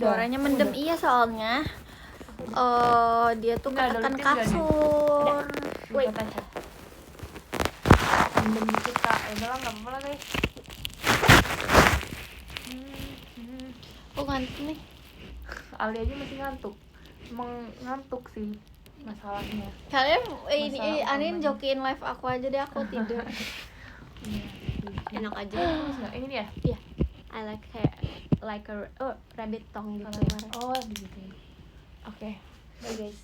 Suaranya mendem. Iya soalnya dia tuh ketekan kasur. Wait, mendem dikit Kak. Ya udah lah, enggak apa-apa lah guys. Aku ngantuk nih. Ali aja masih ngantuk. Emang ngantuk sih masalahnya. Kalian ini Masalah Anin utamanya. jokiin live aku aja deh, aku tidur. Enak aja. Ini dia. Iya. I like a rabbit tongue gitu. Oh, gitu. Oke. Bye guys.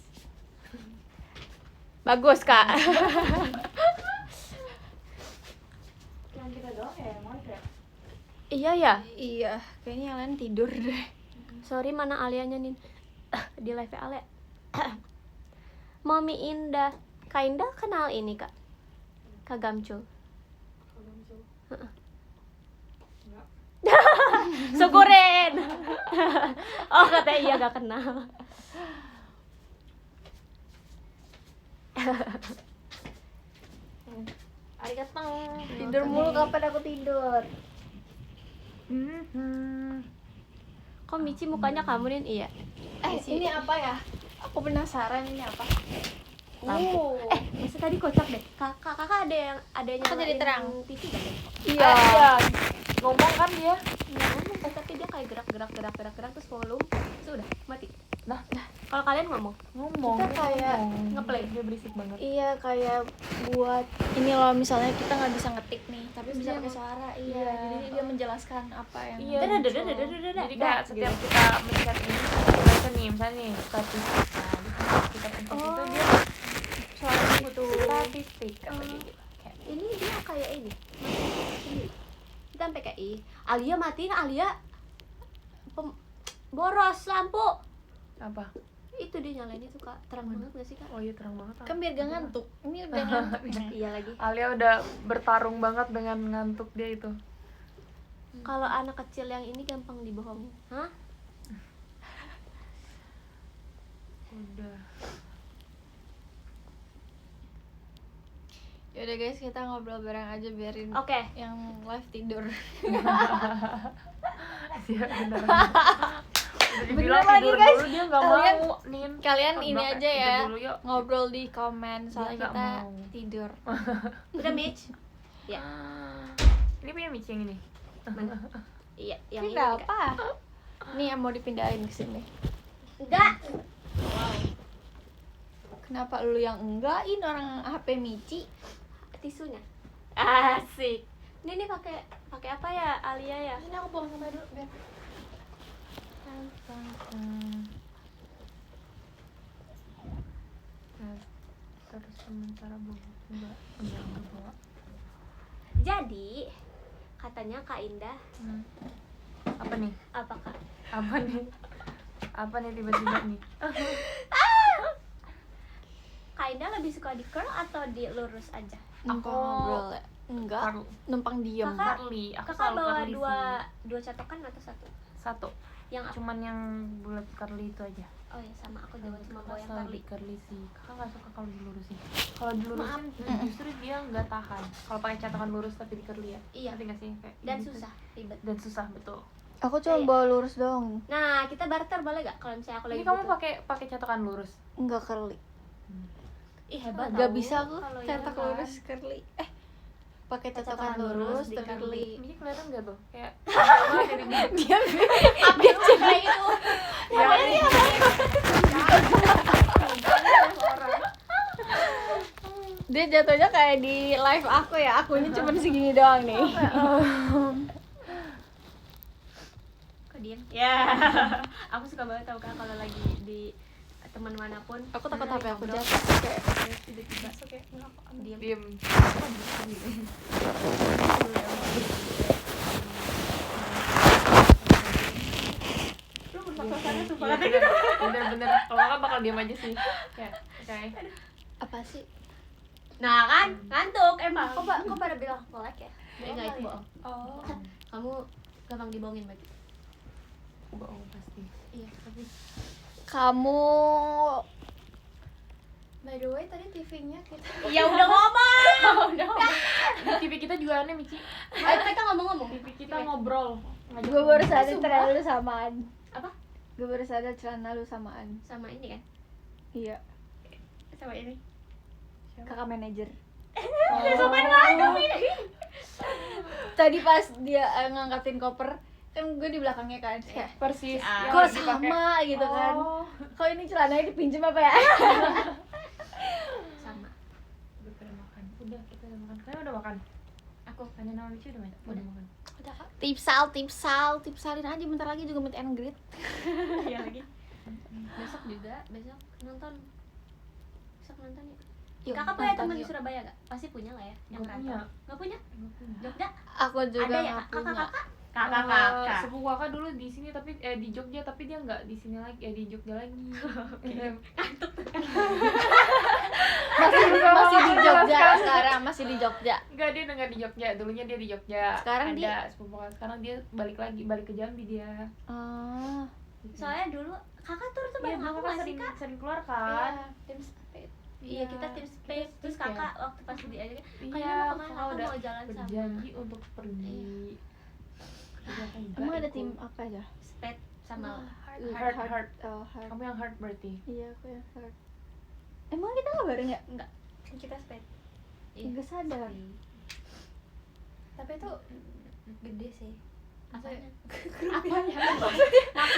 Bagus, Kak. Yang kita doang ya, emang ya. Iya ya? Iya, kayaknya yang lain tidur deh. Sorry, mana Alianya Nin? Di live Alia. Mami Indah. Kak Indah kenal ini Kak? Kak Gamcul. Syukurin. Oh katanya iya gak kenal. Arigato. Tidur mulu, kapan aku tidur? Kok Michi mukanya kamu Nin? Iya. Ini apa ya? Aku penasaran ini apa? Masa tadi kocak deh. Kakak ada yang Kok jadi terang? TV gak deh? Iya. Ngomong kan dia. Nggak ngomong, tapi dia kayak gerak terus volume sudah mati. Nah, Kalau kalian ngomong, ngomong. Kita kayak ngeplay. Dia berisik banget. Iya, kayak buat ini loh, misalnya kita nggak bisa ngetik nih, tapi bisa Dia pakai suara. Iya, Iya. jadi dia menjelaskan apa yang Iya. muncul. Jadi kayak setiap kita mencet ini, kita nih, misalnya nih statistik. Nah, kita pencet itu dia Suara gitu. statistik apa gitu. Kayak ini dia kayak ini. Kita sampai kayak Alia matiin, Alia boros lampu. apa? Itu dia nyalain itu Kak, terang banget gak sih Kak? Oh iya, terang banget. Kan biar gak ngantuk. Ini udah ngantuk. Iya lagi. Alia udah bertarung banget dengan ngantuk dia itu. Kalau anak kecil yang ini gampang dibohongin. Hah? Udah. Yaudah guys, kita ngobrol bareng aja, biarin Oke. yang live tidur. Dia beneran. Udah Bener dibilang lagi, tidur guys. dulu, dia nggak Kalian- mau. Nin. Kalian Coba ini kayak aja tidur ya, dulu yuk. ngobrol di komen, soalnya Dia nggak kita mau. tidur. Udah Mitch? Ya. Ini punya Michi yang ini. Mana? Iya, yang ini. Pindah Kak. apa? Ini yang mau dipindahin ke sini. Enggak. Kenapa lu yang enggakin orang HP Michi? Tisunya. Asik. Ini pakai apa ya Alia ya? Ini aku buang sampah dulu biar. Terus sementara enggak bawa. Jadi katanya Kak Indah Apa nih? apa Kak? Apa nih? Apa nih tiba-tiba nih? Kak Indah lebih suka di curl atau di lurus aja? Numpang ngobrol ya? Enggak, Curl. numpang diem. Kakak- Curly. Aku Kakak selalu bawa curly dua catokan atau satu? sih. Satu. Yang apa? Cuman yang bulat curly itu aja. Oh ya sama aku juga cuma bawa Kakak yang selalu curly. di curly sih. Kakak nggak suka kalau dilurusin. Kalau dilurusin justru dia nggak tahan. Kalau pakai catokan lurus tapi di curly ya. Iya. Ngerti nggak sih? Kayak Dan gitu. susah, ribet. Dan susah betul. Aku cuma bawa lurus doang. Nah, kita barter boleh gak kalau misalnya aku lagi Ini kamu butuh? pakai catokan lurus. Enggak curly. Ih, hebat Gak tau. bisa aku Kalau cetak yang lurus curly. Pakai catokan Catokan lurus lurus di tapi curly. Ini kelihatan nggak tuh? Kayak dari Dia apa coba itu? dia jatuhnya kayak di live aku ya. Akunya cuma segini doang nih. Kok diem? Ya. Aku suka banget tau Kak kalau lagi di teman manapun. Aku takut HP aku ngobrol, jatuh kayak tiba-tiba kayak enggak kok diem. diem. Lu bermakna sumpah Iya, kata gitu. bener. Kalau nggak bakal diem aja sih. Kayak apa sih? Nah kan, ngantuk emang. Kok pada bilang melek ya? Dia enggak itu bohong. Oh. Kamu gampang dibohongin Mbak. bohong pasti. Iya, tapi Kamu by the way tadi TV-nya kita ya udah ngomong. Di TV kita juga aneh Michi. Ayo kita ngomong-ngomong. TV kita ngobrol. gue baru sadar terlalu samaan. Apa? Gue baru sadar celana lu samaan. Sama ini kan? Iya. Sama ini. Kakak manajer. Sopan banget ini. Tadi pas dia ngangkatin koper, kan gue di belakangnya kan. Kayak, Persis. yang kok lagi pakai. sama gitu kan. Oh. Kok ini celananya dipinjem apa ya? Sama. Udah pada makan. Udah, kita udah makan. Kalian udah makan? Aku Tanya nama Michi udah makan. udah Kak. Tipsalin aja bentar lagi juga meet and greet. Ya lagi. Besok nonton. Besok nonton ya. Yuk, Kakak punya nonton teman di yuk. Surabaya gak? Pasti punya lah ya yang Nggak rantau. punya. Nggak punya? Nggak punya. Jogja? Aku juga Ada ya? nggak punya. Kakak-kakak. Sepupu kakak dulu di sini tapi di Jogja tapi dia nggak di sini lagi, di Jogja lagi. Masih di Jogja sekarang, masih di Jogja. Enggak, dia udah nggak di Jogja. Dulunya dia di Jogja. Sekarang ada sepupu kakak. Sekarang dia balik ke Jambi dia. Oh. Soalnya dulu kakak tuh Iya, bareng aku kakak nggak sih Kak? sering keluar kan. Tim spade. Iya, Iya, kita tim spade. Terus ya. kakak waktu pas di aja Iya, kayaknya mau kemana? kakak Kakak udah mau jalan sama berjanji untuk pergi. Iya, kan Emang nggak ada ikut. tim apa aja? spade sama Heart. Oh, heart. Kamu yang heart berarti. Iya, aku yang heart. Emang kita nggak bareng ya? enggak. Kan kita spade. Nggak sadar. Tapi itu gede sih. Apanya?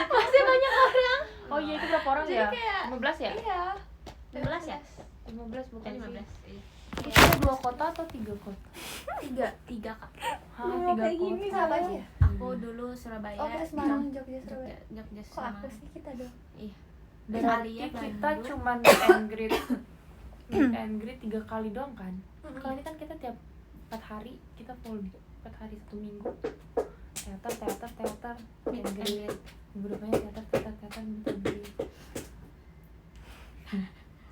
Masih banyak orang. Oh iya, itu berapa orang Jadi ya? kayak- 15 ya? Iya. 15 ya? 15 bukan sih. 15. Iya. Itu ada 2 kota atau 3 kota? Tiga Kak. Hah, Mau 3 kayak gini kota. sama aja. Aku dulu Surabaya. Oh, kita Semarang, Jogja, Surabaya. Jogja Kok Semarang. aku sih kita dong? Iya. Berarti Alia, kita Bandung. cuma meet and greet 3 kali doang kan? Kalau ini kan kita tiap 4 hari kita full 4 hari 1 minggu. Teater, meet and greet. Minggu depannya teater, meet and greet.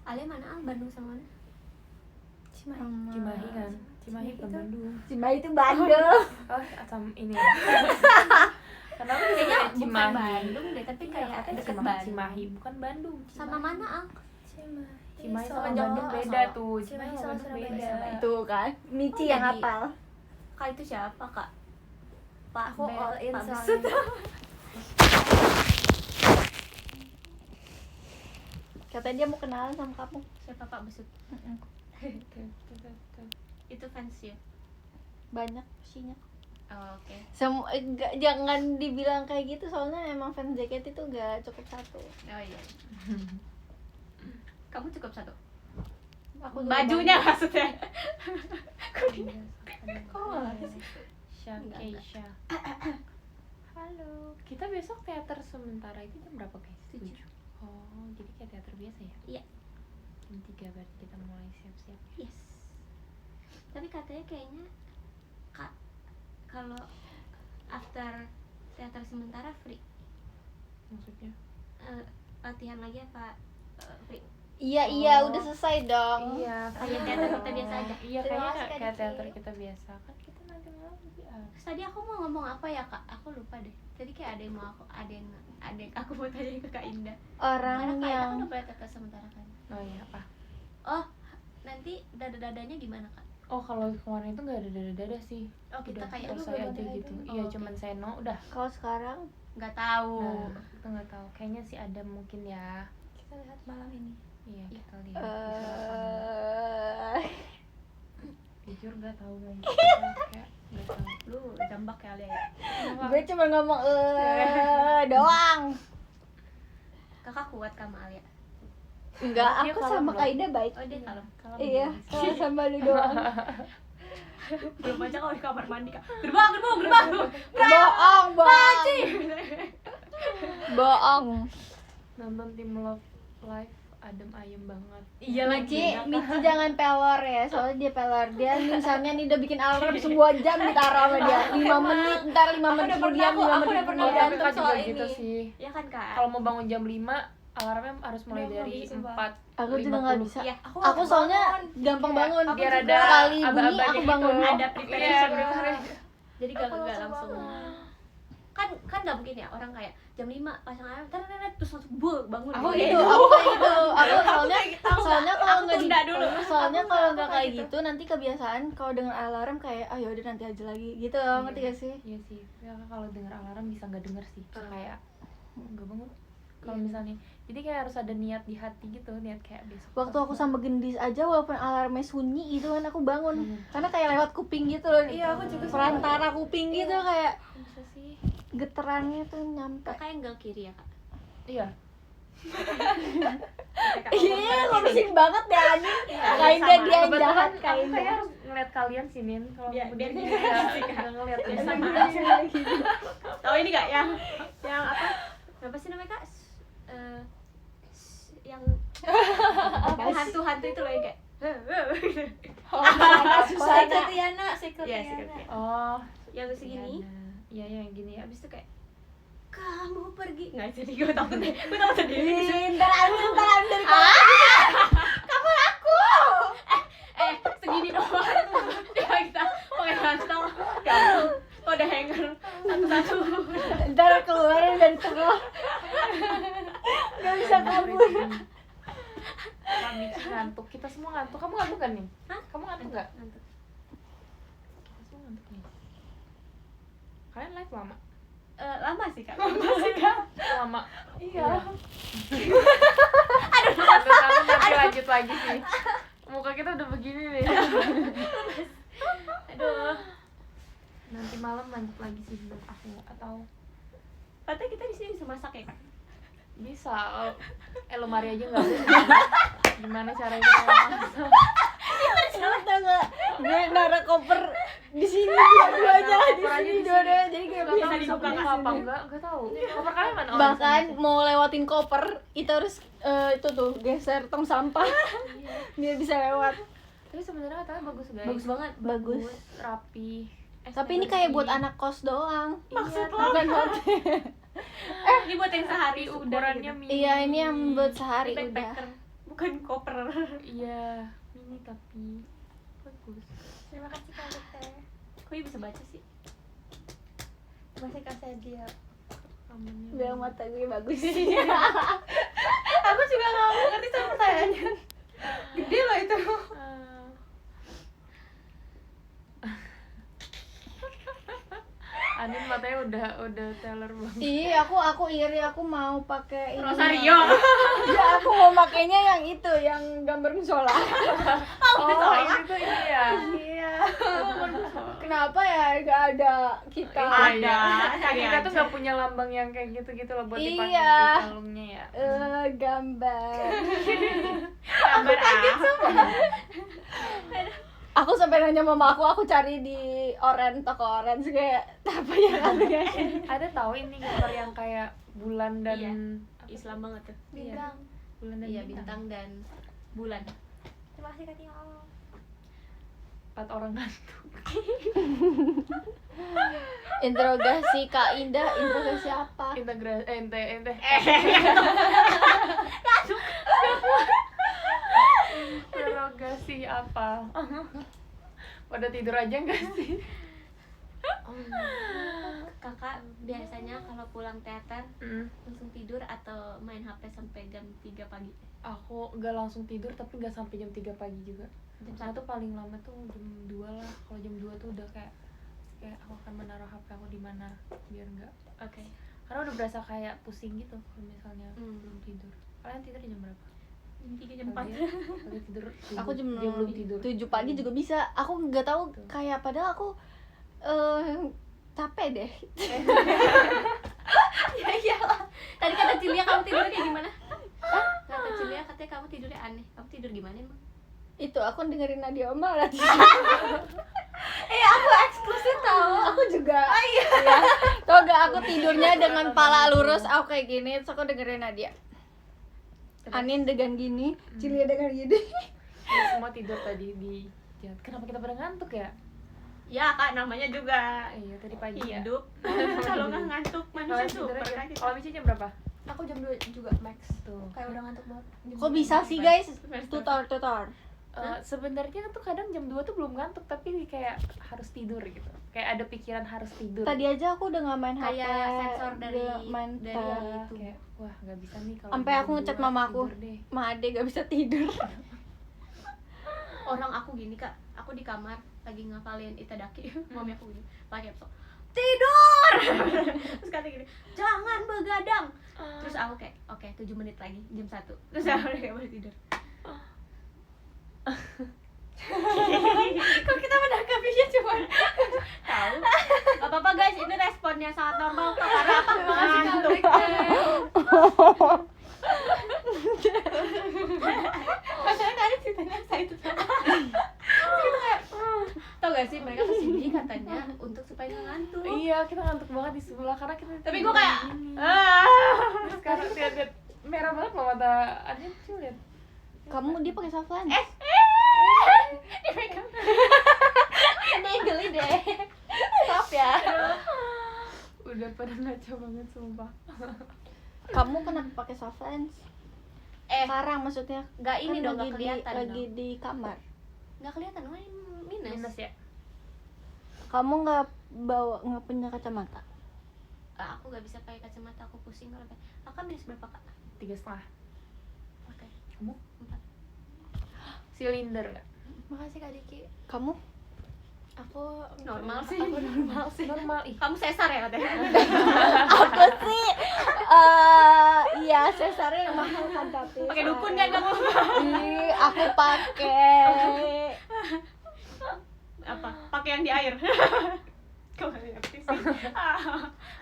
Alia mana? Bandung sama mana? Cimahi kan? Cimahi bukan Bandung. Cimahi itu Bandung. Oh, asam ini. Kenapa Kayaknya disebutnya bukan Cimahi? Bandung deh, tapi Iya, kayak katanya deket Cimahi. Bandung. Cimahi bukan Bandung. Sama mana, Ang? Cimahi sama Solo. Bandung beda Solo. tuh. Cimahi Cimahi sama sama Bandung Surabaya. beda. Surabaya. Tuh kan, Michi Oh, yang jadi- hafal. Kak itu siapa, Kak? Pak Aku all in Pak soalnya. Besut. Katanya dia mau kenalan sama kamu. Siapa Pak Besut? Itu fans ya? Banyak isinya. Oh, oke. Jangan dibilang kayak gitu soalnya emang fans JKT itu gak cukup satu. Oh iya. Kamu cukup satu. Aku juga Bajunya banyak. maksudnya. Kok nggak ngerti sih? Enggak. Keisha. Halo. Kita besok teater sementara itu jam berapa, guys? 7. Oh, jadi kayak teater biasa ya? Iya. Jam 3 berarti kita mulai siap-siap. Yes. Tapi katanya kayaknya Kak kalau after teater sementara free. Maksudnya? Latihan lagi apa free? Iya, Oh. udah selesai dong. Iya, Kayak teater kita biasa aja. Iya, Terima kayaknya kasih, Kak kayak Diki. teater kita biasa. Kan kita nanti malam lebih Terus tadi aku mau ngomong apa ya Kak? Aku lupa deh. Tadi kayak ada yang mau aku mau tanya ke Kak Indah. Orang Karena Kak Indah yang kan udah boleh teater sementara kan. Oh iya, apa? Oh, nanti dada-dadanya gimana Kak? Oh, kalau kemarin itu nggak ada dada-dada sih. Oh, kita Udah kayak selesai aja dada-dada. gitu. Oh, Iya, oke. cuman seno udah. kalau sekarang Nggak tahu. Nah, kita nggak tahu. Kayaknya sih ada mungkin ya. kita lihat malam ini. Iya, Iya. kita lihat. Jujur nggak tahu lagi. Kayak nggak tahu. Lu jambak ya Alia ya. Gue cuma ngomong doang. Kakak kuat sama Alia. Enggak, Dia aku kalem sama loh. Kak Ida baik. Oh, dia kalem. Kalau Iya, begini. kalau sama lu doang. Belum aja kalau di kamar mandi Kak. Gerbang. Bohong. Bohong. Nonton Tim Love Live adem ayem banget. Iya Michi jangan pelor ya, soalnya dia pelor. Dia misalnya nih udah bikin alarm semua jam ditaruh sama dia. 5 menit, ntar 5 menit kemudian 5 menit pernah Oh, kemudian. tapi berantem Kak juga soal gitu ini. sih. Ya kan Kak? Kalau mau bangun jam 5, alarmnya harus mulai Nggak dari bisa, Mbak. 4. Aku juga nggak bisa. Iya, Aku soalnya gampang bangun. Biar Aku ada juga sekali bunyi aba-abanya aku gitu. bangun. Ada Iya, preparation. preparation. Jadi gak langsung. Kan gak mungkin ya orang kayak jam 5 pasang alarm terus langsung bangun. Aku Kayak gitu, aku kayak gitu. Aku soalnya kalau Aku nggak tunda dulu. soalnya Aku kalau nggak nggak kayak kayak gitu nanti kebiasaan kalau dengan alarm kayak ah yaudah nanti aja lagi gitu, ngerti gak sih? Iya sih. Ya kalau dengar alarm bisa nggak denger sih. Kayak nggak bangun. kalau misalnya. Jadi kayak harus ada niat di hati gitu, niat kayak besok. Waktu aku sama Gendis aja walaupun alarmnya sunyi gitu kan aku bangun. Karena kayak lewat kuping gitu loh. Iya, aku juga perantara kuping gitu kayak bisa sih. geterannya tuh nyampe. Kakak yang kiri ya kak? Iya. Iya, ngurusin banget deh anjing. Iya, Kain sama. dia yang Kebetulan jahat aku kain kayak harus ngeliat kalian sih, Nin. Kalau Biar begini gini ya, sih, Kak. nggak ngeliat Biar ya. sama. Tahu ini gak yang apa sih namanya kak? Yang hantu-hantu itu loh yang kayak Susah Tiana, Iya, Oh, yang segini. Iya, yang gini ya. Habis itu kayak kamu pergi. Nggak jadi, gue takut deh. Gue takut sendiri. Ntar ambil dari Kamu aku. Segini doang. Ya kita pakai kantong. Ya ampun. Kok ada hanger satu-satu. ntar keluarin dari tengah. Gak bisa kabur. Kami ngantuk. Kita semua ngantuk. Kamu ngantuk kan nih? Hah? Kamu ngantuk nggak? Ngantuk. Kita semua ngantuk nih. Kalian live lama? Lama sih kak. Lama. Iya. Aduh, aku nanti lanjut lagi sih. Muka kita udah begini nih. Aduh. Nanti malam lanjut lagi sih menurut aku, atau Padahal kita di sini bisa masak ya kak. bisa. Lemari aja nggak bisa. Gimana caranya kita masak? Tau gak? Gue naruh koper di sini dua-duanya di Koper aja sini di dua-duanya jadi gak Nggak bisa tahu dibuka bisa nggak apa enggak? Nggak tahu. Koper kalian mana? Oh, Bahkan di sana. mau lewatin koper itu harus itu tuh geser tong sampah biar bisa lewat. Tapi sebenarnya katanya bagus guys. Bagus banget. Bagus. Rapi. Tapi ini kayak buat anak kos doang. Maksud Bukan buat Ini buat yang sehari udah ukurannya gitu. mini. Iya ini yang buat sehari Ini udah. backpacker, bukan koper. Iya, mini tapi bagus. Terima kasih kak Teh. Kok bisa baca sih? Masih kasih dia. Ramennya. Bilang mata gue bagus. Aku juga nggak ngerti sama pertanyaannya. Gede loh itu. Anin matanya udah teler banget. Iya, aku iri, aku mau pakai ini. Rosario. Ya, aku mau pakainya yang itu, yang gambar musola. Oh, ini tuh ini ya. Iya. Kenapa ya nggak ada kita? Ada. Cari Kita tuh aja. nggak punya lambang yang kayak gitu-gitu loh buat dipakai Iya. di kalungnya ya. Gambar. Gambar gitu. Aku sampai nanya mama aku cari di toko orange kayak apa ya kalungnya. Ada tahu ini gambar yang kayak bulan dan Iya. Islam banget tuh. Iya. Bulan dan Iya, bintang dan bulan. Terima kasih Kak Tio. 4 orang ngantuk. Interogasi Kak Indah, interogasi apa? Integrasi ente. Interogasi apa? Pada tidur aja nggak sih? Kakak biasanya kalau pulang teater Mm. langsung tidur atau main HP sampai jam 3 pagi? Aku nggak langsung tidur tapi nggak sampai jam 3 pagi juga. Jam Jam 1 paling lama tuh jam 2 lah. Kalau jam 2 tuh udah kayak aku akan menaruh HP aku di mana biar nggak. Oke. Karena udah berasa kayak pusing gitu kalau misalnya Hmm. belum tidur. Kalian tidur jam berapa? Jam 3 jam 4. Kalian tidur Aku jam dia belum tidur. 7 pagi juga bisa. Aku nggak tahu Tuh. kayak padahal aku capek deh. Ya iyalah. Tadi kata Cilia kamu tidurnya kayak gimana? Kata Cilia katanya kamu tidurnya aneh. Kamu tidur gimana emang? Itu aku dengerin Nadia Omar tadi. Aku eksklusif tahu. Aku juga. Iya. Tau gak aku tidurnya dengan pala lurus, aku kayak gini, terus aku dengerin Nadia. Anin dengan gini, Cilia dengan gini. Kita semua tidur tadi di jalan. Kenapa kita pada ngantuk ya? Ya kak, namanya juga Iya tadi pagi ya. hidup. Kalau nggak ngantuk manusia Kalian super tidurnya kan jam. kita. Kalau Mici jam berapa? Aku jam 2 juga max. Tuh. Kayak udah ngantuk banget. Kok bisa sih guys? Tutor. Sebenarnya tuh kadang jam 2 tuh belum ngantuk tapi kayak harus tidur gitu. Kayak ada pikiran harus tidur. Tadi aja aku udah nggak main HP. Kayak sensor dari udah main dari tab. itu. Kayak wah nggak bisa nih kalau Sampai jam aku ngechat 2 mama aku. tidur deh. Ma Ade gak bisa tidur. Orang aku gini kak, aku di kamar lagi ngafalin Itadaki. Mami aku gini, pakai laptop. Tidur. Terus kata gini, jangan begadang. Terus aku kayak oke 7 menit lagi jam 1. Terus aku udah kayak boleh tidur. Kok kita menanggapinya cuma tahu? Gak apa-apa guys, ini responnya sangat normal kok. Karena apa? Makasih ngantuk. Maksudnya tadi ceritanya saya itu sama. Kita kayak tau gak sih mereka kesini katanya untuk supaya nggak ngantuk. Iya, kita ngantuk banget di sebelah karena kita. Tapi gue kayak gini. ah. Sekarang lihat merah banget loh mata Adin tuh lihat. Kamu dia pakai soft lens. Dipegang. Ini geli deh. Stop ya. Udah pada ngaco banget sumpah. Kamu kenapa pakai soft lens? Sekarang maksudnya Nggak ini kan dong, nggak lagi kelihatan lagi dong. di kamar. Nggak kelihatan, oh ini minus. Minus ya. Kamu nggak punya kacamata? Aku nggak bisa pakai kacamata, aku pusing kalau pakai. Aku kan minus berapa kak? 3,5. Oke. Kamu 4. silinder nggak? Makasih kak Diki. Kamu? Aku normal sih. Aku normal sih. Normal ih. Kamu sesar ya katanya? Aku sih iya sesarnya yang mahal kan tapi Pakai dukun kan kamu? Ih, aku pakai Apa? Pakai yang di air. Kau nggak ngerti sih.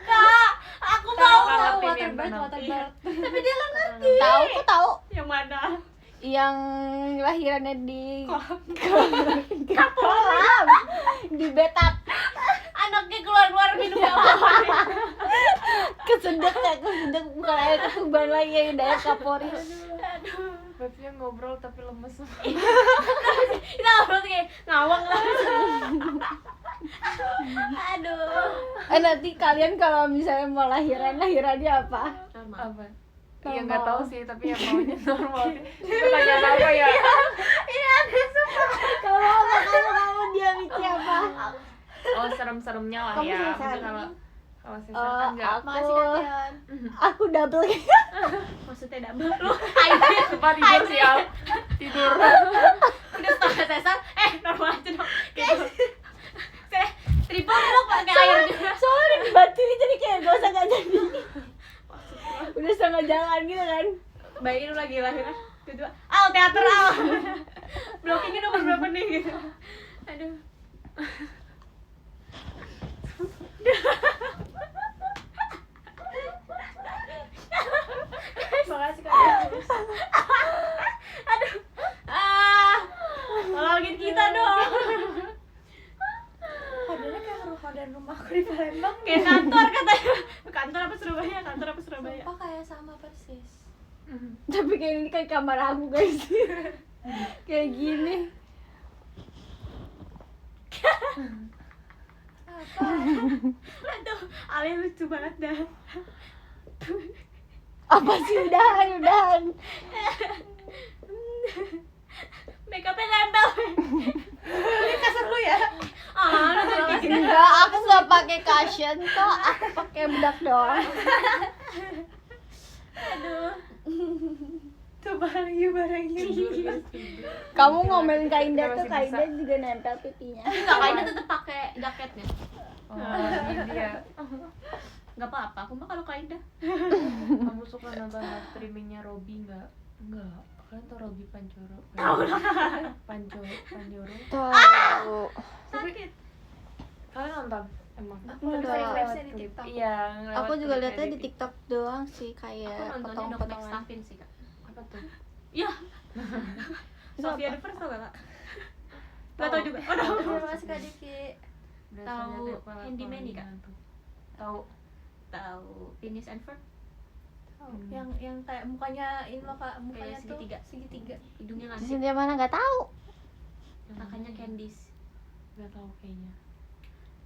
Kak, aku mau Tahu, waterbird, tahu. waterbird. Tapi dia nggak ngerti. tahu aku tahu Yang mana? yang lahirannya di Kolam. di betak Anaknya keluar minum apa? kesedek bukan air ketuban lagi yang daerah kapori. Aduh. Babnya ngobrol tapi lemes. Kita ngobrol kayak ngawang lah. Aduh. Nanti kalian kalau misalnya mau lahirannya apa? Normal. Apa? Iya nggak Normal. tahu sih tapi yang maunya normal. Pertanyaan apa ya? Ini aneh sumpah. Kamu dia mikir apa? Oh serem-seremnya lah Kamu ya. sesar. Maksudnya kalau sesar kan nggak. Makasih Katian. Aku double. Maksudnya double. Lu hybrid. Sumpah tidur sih Al. Tidur. Udah setengah sesar. Normal aja dong. Gitu. Triple dong pakai air juga. Soalnya batu ini jadi kayak gak usah gak jadi. Udah setengah jalan gitu kan. Bayangin lu lagi lahiran. Tiba-tiba, Al teater Al. Blockingnya nomor berapa nih gitu. Aduh. Makasih Kak. Aduh. Tolongin kita dong. Modelnya kayak hodan rumahku di Palembang. Kayak kantor katanya. Kantor apa Surabaya? Kantor apa Surabaya? Sumpah kayak sama persis. Tapi kayak ini kayak kamar aku guys. Kayak gini. Aduh, Ale lucu banget dah. Apa sih udahan. Makeupnya nempel. Ini kasar lu ya? Enggak, aku nggak pakai cushion kok. Aku pakai bedak doang. Aduh. Tuh barang you. Kamu ngomelin Kak Indah tuh, Kak Indah juga nempel pipinya. Enggak, kayaknya tetap pakai jaketnya. Oh ini dia. Enggak apa-apa, aku mah kalau Kaindah. Kamu suka nonton live streamingnya Robby nggak? Enggak. Kalian tau Robby Pancoro? Tahu lah. Panjoro. Tahu. Sakit. Kalian nonton? Emang? Aku nonton vibes-nya di TikTok. Iya. Aku juga lihatnya di TikTok doang sih, Aku kayak nontonnya Dr. potong-potongan. Stafin sih, Kak. Apa tuh? Iya. Itu Sofia apa? the First tau gak, Kak? Gak tau juga. Oh, tahu. Terima kasih Kak Diki. Tahu Handyman nih, Kak? Tahu. Tahu Phineas and Ferb? Yang kayak mukanya ini loh Kak, mukanya Kayak segitiga. segitiga. Hidungnya ngasih. Cynthia mana nggak tahu. Makanya Candice. Gak tahu kayaknya.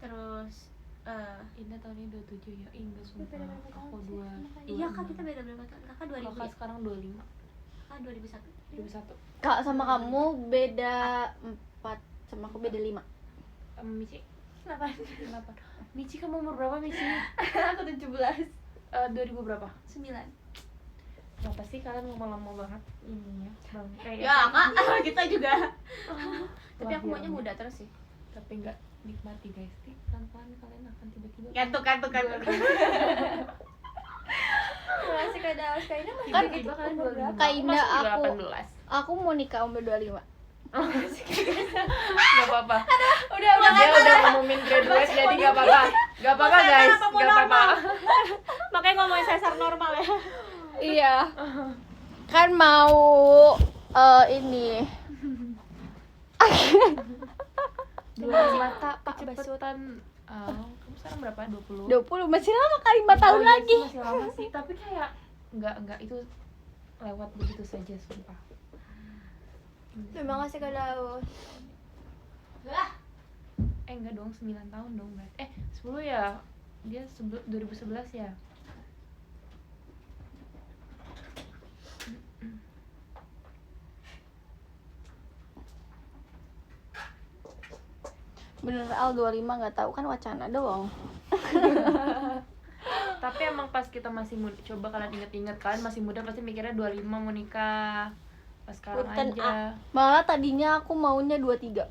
Terus Indah tahun ini 27 ya? Enggak sumpah. Beda-beda Aku tahun 2. iya Kak, kita beda berapa tahun? Kakak 2000 Kakak ya? sekarang 25. Kakak 2001. 21. Kak sama kamu beda 4, sama aku beda 5. Mici? Kenapa? Mici kamu umur berapa Mici? Aku 17. 2000 berapa? 9. Kenapa sih kalian lama-lama banget ininya? Bang, Ya Kak, kita juga. Tapi aku Lahir. maunya muda terus sih. Tapi nggak nikmati guys, pelan-pelan kalian akan tiba-tiba Kantuk. Terima Daus Kak Indah masih Kan tiba-tiba kalian 25. Kak Indah, Masuk aku 18. aku mau nikah umur 25. Gak apa-apa. udah Dia udah ngumumin graduate jadi gak apa-apa. Gak apa-apa guys, Apapun gak apa-apa. normal. Makanya ngomongin sesar normal ya. Iya. Kan mau ini. Dua mata Pak Basutan. Kamu sekarang berapa? 20? 20 masih lama kali 5 tahun Oh, iya lagi. sih, masih lama sih, tapi kayak enggak itu lewat begitu saja sumpah. Terima kasih Kak Daus. Enggak dong, 9 tahun dong berarti. 10 ya. Dia 2011 ya. Bener Al 25 nggak tahu kan wacana doang. Tapi emang pas kita masih muda, coba kalian inget-inget, kalian masih muda pasti mikirnya 25 mau nikah. Pas sekarang Punten, aja. Malah tadinya aku maunya 23.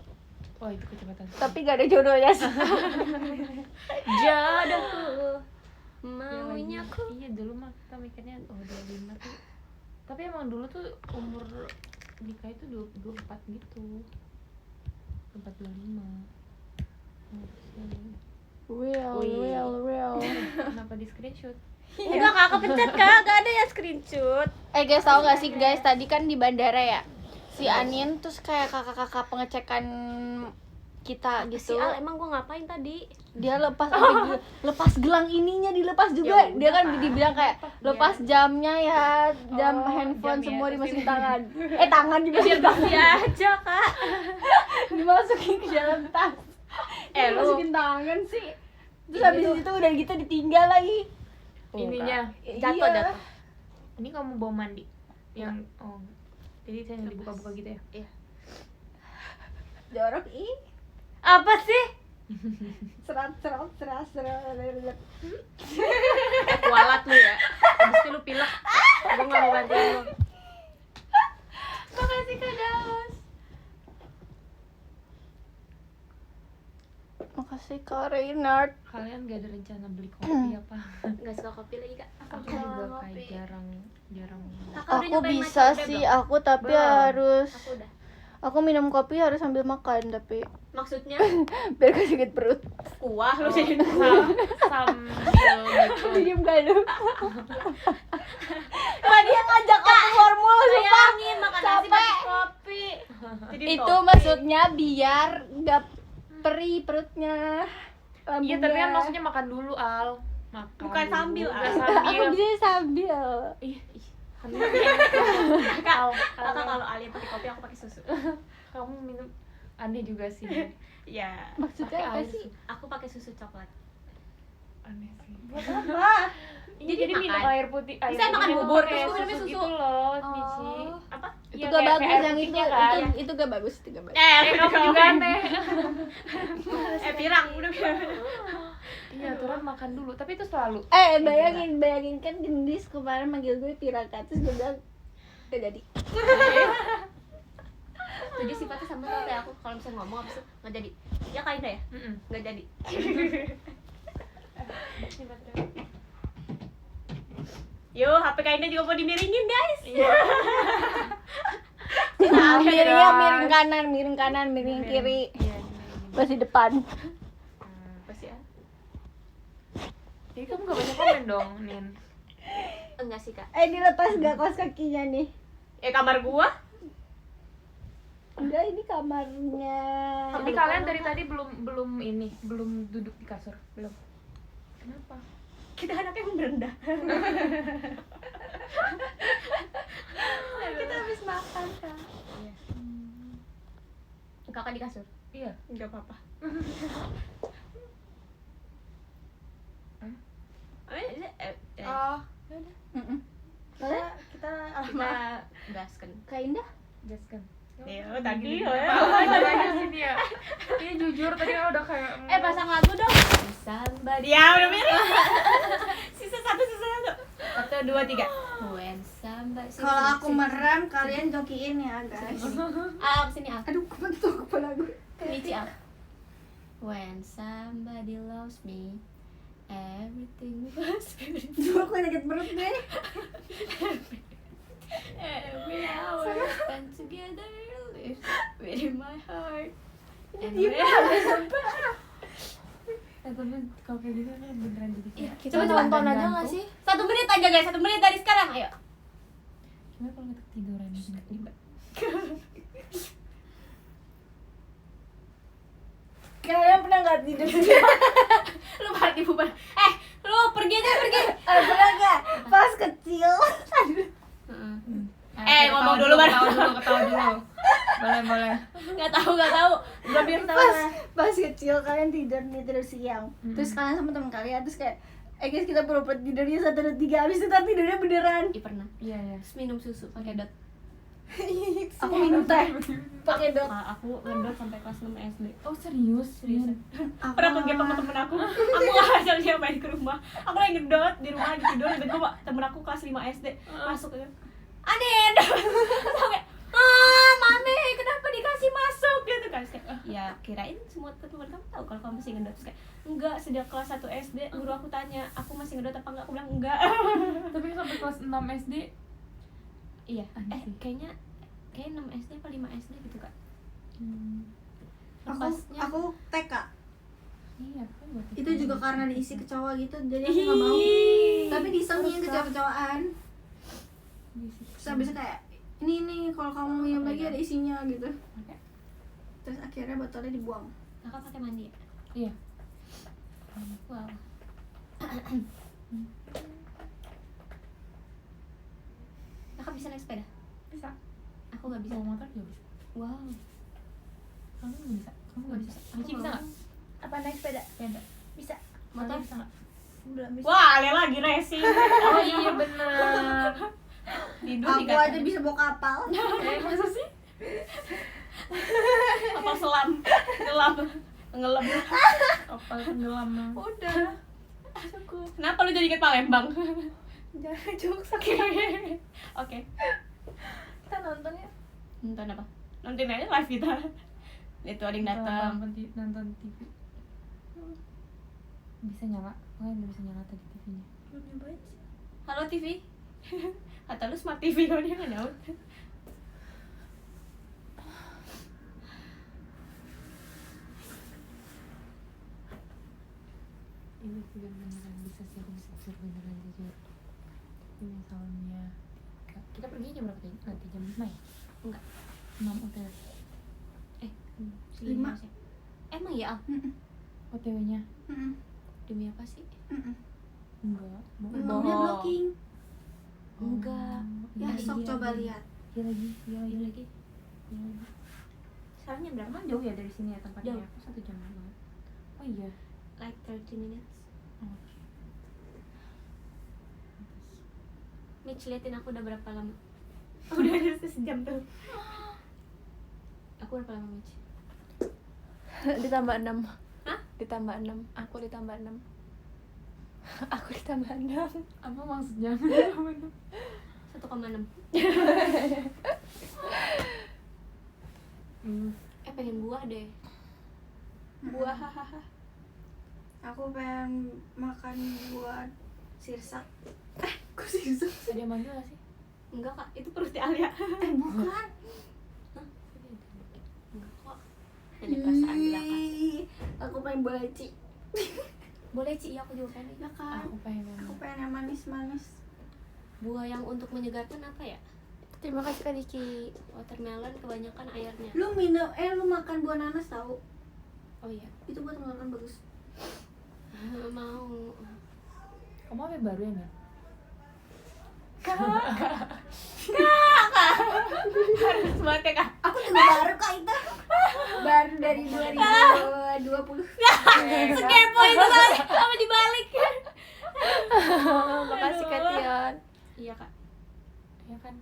Wah, itu kecepatan. Tapi gak ada jodohnya sih. Jodohku Ya, maunya lagi. ku. Iya, dulu mah kita mikirnya 25 tuh. Tapi emang dulu tuh umur nikah itu 24 gitu. 25. Real. Kenapa di screenshot? Enggak Kak, kepencet Kak, gak ada yang screenshot. Guys, tahu gak sih guys, tadi kan di bandara ya, si Anin terus kayak kakak-kakak pengecekan kita Si gitu. Al, emang gua ngapain tadi? Dia lepas gelang ininya dilepas juga. Ya Dia kan udah, dibilang kayak lepas jamnya ya, jam handphone jam ya, semua terus dimasukin ini. tangan. Tangan dimasukin tangan. aja Kak. Dimasukin ke dalam tas. Lu Masukin tangan sih. Terus Ini habis tuh- itu udah gitu ditinggal lagi. Ininya. jatuh. Ini kamu bawa mandi. Yang jadi saya yang dibuka-buka gitu ya. Iya. Jorok ih. Apa sih? Serat. Kualat lu ya. Habis itu lu pilek. Gua enggak mau bantuin lu. Makasih Kak Daus. Makasih Kak Reynard. Kalian gak ada rencana beli kopi apa? Enggak suka kopi lagi Kak. Aku juga kayak jarang. Kakak udah Aku nyobain bisa matcha sih, belum? aku tapi Belum. harus Aku udah. aku minum kopi harus sambil makan tapi Maksudnya biar gak sakit perut. kuah lu jadi Sambil gitu. Diem gak lu? Nah, dia ngajak aku formul sumpah. bayangin makan nasi Capek. pakai kopi. Jadi Itu topping. maksudnya biar gak perih perutnya. Iya, tapi kan Lambungnya. maksudnya makan dulu, Al. Makan. Bukan dulu. sambil, Al. Bukan sambil. Aku bisa sambil. Al, Kakak kalau Ali pakai kopi aku pakai susu. kamu minum aneh juga sih. Iya. Maksudnya Pakai apa air sih? Aku pakai susu coklat. Aneh sih. Apa? Iya, jadi minum makan. air putih. Air Bisa makan putihnya tuh bubur, pakai terus minumnya susu. gitu loh, Michi. Apa? Itu Iya, gak kayak bagus air yang itu, putihnya kan. itu gak bagus, itu gak bagus. Kamu juga aneh. Pirang udah. Iya, turun makan dulu. Tapi itu selalu. Bayangin kan Gendis kemarin manggil gue Piraka, terus gue bilang gak jadi. Jadi sifatnya sama tuh kayak aku kalau misalnya ngomong abis itu nggak jadi. Ya Kak Indah ya? Nggak jadi. Yo, HP Kak Indah juga mau dimiringin guys. Iya. Nah, miringnya guys. miring kanan, miring kiri, Iya, masih depan. Apa sih ya? Jadi kamu gak banyak komen dong, Nin. Enggak sih Kak. Dilepas gak kaos kakinya nih? Kamar gua. Enggak, ini kamarnya. Tapi kalian dari tadi belum duduk di kasur, belum. Kenapa? Kita anaknya emang berendah. Kita habis makan Kak. Kakak di kasur. Iya. Enggak apa-apa. Mm-mm. Kita gaskan. Kak Indah? Gaskan. Ya, tadi Apa sini ya? Ini jujur tadi udah kayak pasang lagu dong. Somebody. Ya, udah mirip. Sisa satu. 1, 2, 3. When somebody. Kalau aku merem, kalian jokiin ya guys. Sini Al. Aduh, kebentuk kepala gue. Michi Al. When somebody loves me, everything was beautiful. Duh, aku sakit perut deh. together lives within my heart. And tapi kalau kayak gitu kan beneran jadi kayak Kita nonton aja nggak sih? 1 menit aja guys, 1 menit dari sekarang, ayo. gimana kalau kita tiduran gitu? Kalian pernah nggak tidur? Lu party bubar. Lu pergi aja, pergi. Pernah nggak? Pas kecil. Ngomong dulu baru. Ketawa dulu. Boleh. Gak tahu. Belum biar tahu. Pas kecil kalian tidur siang. Terus kalian sama teman kalian terus kayak guys kita pura-pura tidurnya 1, 2, 3 abis itu tidurnya beneran. Pernah. Iya. Terus minum susu pakai dot. Aku minum teh pakai dot. Aku ngedot sampai kelas 6 SD. Oh serius? Pernah pergi sama temen aku ngajak dia main ke rumah. Aku lagi ngedot di rumah lagi tidur, tiba-tiba temen aku kelas 5 SD masuk kan. Anin. Sampai mami kenapa dikasih masuk gitu kan. Terus kayak, ya kirain semua teman kamu tahu kalau kamu masih ngedot. Terus kayak enggak, sejak kelas 1 SD guru aku tanya aku masih ngedot apa enggak, aku bilang enggak. Tapi sampai kelas 6 SD. Iya, Anjir. kayaknya 6 SD apa 5 SD gitu kak. Aku TK. Iya, kan buat Itu juga karena diisi kecoa gitu jadi aku nggak mau. Tapi disengin kecoa-kecoaan. Terus habis itu kayak ini kalau kamu minum lagi ada isinya gitu. Oke. Terus akhirnya botolnya dibuang. Kakak pakai mandi ya? Iya. Wow. Kakak bisa naik sepeda? Bisa. Aku nggak bisa. Bawa motor juga bisa. Wow. Kamu nggak bisa. Kamu nggak bisa. Michi bisa nggak? Apa naik sepeda? Sepeda. Bisa. Motor? Bisa nggak? Belum bisa. Wah, Ale lagi racing. Oh iya benar. Tidur Aku aja bisa bawa kapal. Masa sih? kapal selam, tenggelam. Kapal tenggelam. Udah. Cukup. Kenapa lu jadi inget Palembang? Jangan jokes. Oke. Kita nonton ya. Nonton apa? Nonton aja live kita. Itu ada yang datang. Nonton TV. Bisa nyala? Oh, nggak bisa nyala tadi TV-nya. Belum nyobain sih. Halo TV. Kata lu smart TV kalau dia nggak nyaut. Ini beneran bisa seru beneran jujur. Ini misalnya kita pergi jam berapa tadi? Nanti jam 5 ya? Enggak. 6 OTW. 5. Emang ya, Al? OTW-nya? Demi apa sih? Enggak. Ngomongnya blocking. Enggak. Ya sok coba lihat. Iya lagi. Lagi. Sekarang jam berapa? Kan jauh ya dari sini ya tempatnya? Jauh. 1 jam banget. Oh iya. Like 30 minutes. Oke. Mitch liatin aku udah berapa lama? Udah ada sejam tuh. Aku berapa lama Mitch? Ditambah 6. Hah? Ditambah 6. Aku ditambah 6. Aku ditambah 6. Apa maksudnya? 1,6. Pengen buah deh. Buah hahaha. Aku pengen makan buah sirsak. Kok sirsak? Ada yang manggil gak sih? Enggak kak, itu perutnya Alia. Bukan. Enggak kok. Hanya perasaan belaka. Aku pengen buah leci. Boleh Ci, iya aku juga pengen. Ya kan? Aku pengen Aku pengen yang manis-manis. Buah yang untuk menyegarkan apa ya? Terima kasih Kak Diki. Watermelon kebanyakan airnya. Lu lu makan buah nanas tahu? Oh iya. Itu buat tenggorokan bagus. Mau. Kamu apa baru ya, Mel? Harus banget ya kak. Aku juga baru kak itu. Baru dari 2020. Sekepo itu kali. Apa dibalik? Makasih Kak Tion. Iya kak. Ya kan?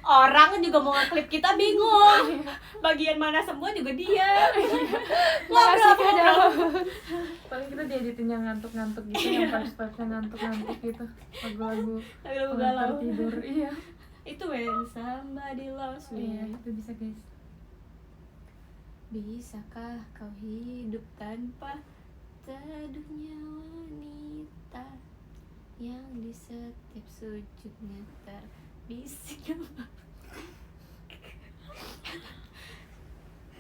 Orang juga mau nge-clip kita bingung. Bagian mana semua juga dia. Ngobrol. Paling kita dieditin yang ngantuk-ngantuk gitu, yang vibes-vibesnya ngantuk-ngantuk gitu. Lagu-lagu Lagu pengantar galau. tidur. Iya. Itu when somebody loves Iya, me. itu bisa guys. Bisakah kau hidup tanpa teduhnya wanita yang di setiap sujudnya terbisik?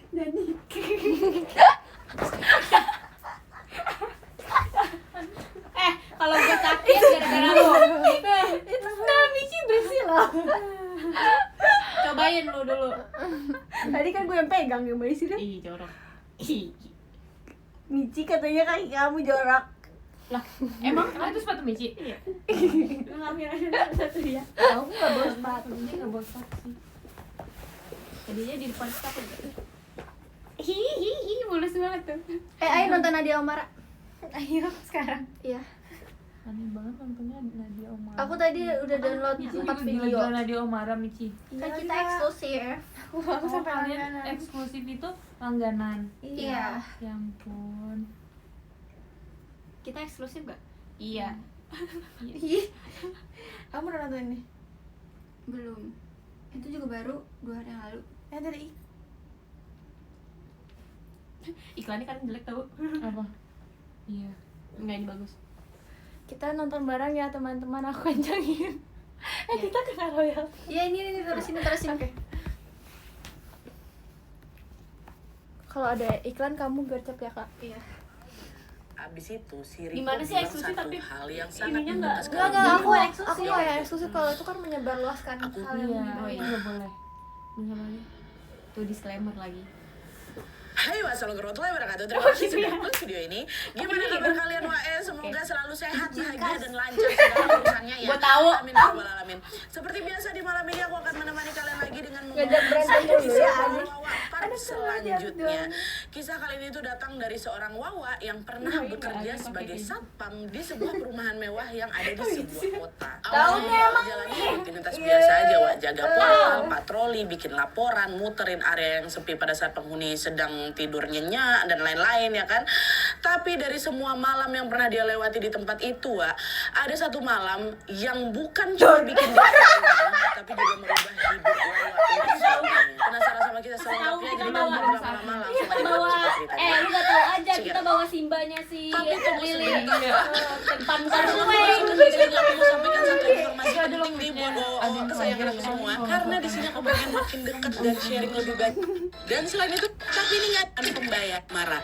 Nyanyi. Kalau gue sakit gara-gara lo. Itu sudah Michi bersih loh. Cobain lu dulu. Tadi kan gue yang pegang yang bersih deh. Ih, jorok. Ih. Michi katanya kaki kamu jorok. Lah, emang itu sepatu Michi? iya. Lu ngambil aja satu ya. Aku nggak bawa sepatu. Dia nggak bawa sepatu sih. Tadinya di depan sepatu. Hihihi, mulus banget tuh. Ayo nonton Nadia Omara. Ayo sekarang. Iya. Aneh banget nontonnya Nadia Omara. Aku tadi udah download 4 video. Gila-gila Nadia Omara Michi. Kan kita eksklusif. Aku Oh, sampai kalian langganan. eksklusif itu langganan. Iya. Ya ampun. Kita eksklusif gak? Iya. Ih, Kamu udah nonton ini? belum. Itu juga baru 2 hari yang lalu. Tadi iklannya kan jelek tau. Apa? Iya. Enggak, ini bagus. Kita nonton bareng ya teman-teman, aku kencangin. Kita kena royal. Ya ini terusin. Oke. Kalau ada iklan kamu gercep ya kak? Iya. Abis itu si Riko Gimana sih bilang eksklusif satu tapi hal yang sangat ininya nggak- membekas Enggak, kalian. aku eksklusif. mau yang eksklusif. Kalau itu kan menyebarluaskan Aku- hal yang Iya, lebih itu baik. nggak boleh. Bener banget. Tuh disclaimer lagi. Hai wassalamualaikum warahmatullahi wabarakatuh. Terima kasih sudah nonton video ini. Gimana kabar kalian WE? Semoga selalu sehat, bahagia dan lancar segala urusannya ya. Gua tahu. Amin ya rabbal alamin. Seperti biasa di malam ini aku akan menemani kalian lagi dengan Ngajak berantem dulu ya, Adi. Part selanjutnya. Kisah kali ini tuh datang dari seorang Wawa yang pernah bekerja sebagai satpam di sebuah perumahan mewah yang ada di sebuah kota. Awalnya Wawa jalani rutinitas biasa aja, Wak. Jaga portal, patroli, bikin laporan, muterin area yang sepi pada saat penghuni sedang tidur nyenyak dan lain-lain ya kan. Tapi dari semua malam yang pernah dia lewati di tempat itu, Wak, ada satu malam yang bukan cuma bikin dia tenang, tapi juga merubah hidup Wawa untuk selamanya. Penasaran sama kisah selengkapnya? Jadi bawa- kita lama-lama langsung aja Bawa masuk ceritanya. lu gak tahu aja Siap. kita bawa Simbanya si Tapi tunggu Lili sebentar. depan Sebelum gue. aku mau sampaikan satu informasi penting nih buat kesayangan aku semua. Karena di sini aku pengen makin dekat dan sharing lebih banyak. Dan selain itu, tapi ini nggak ada pembayar marah.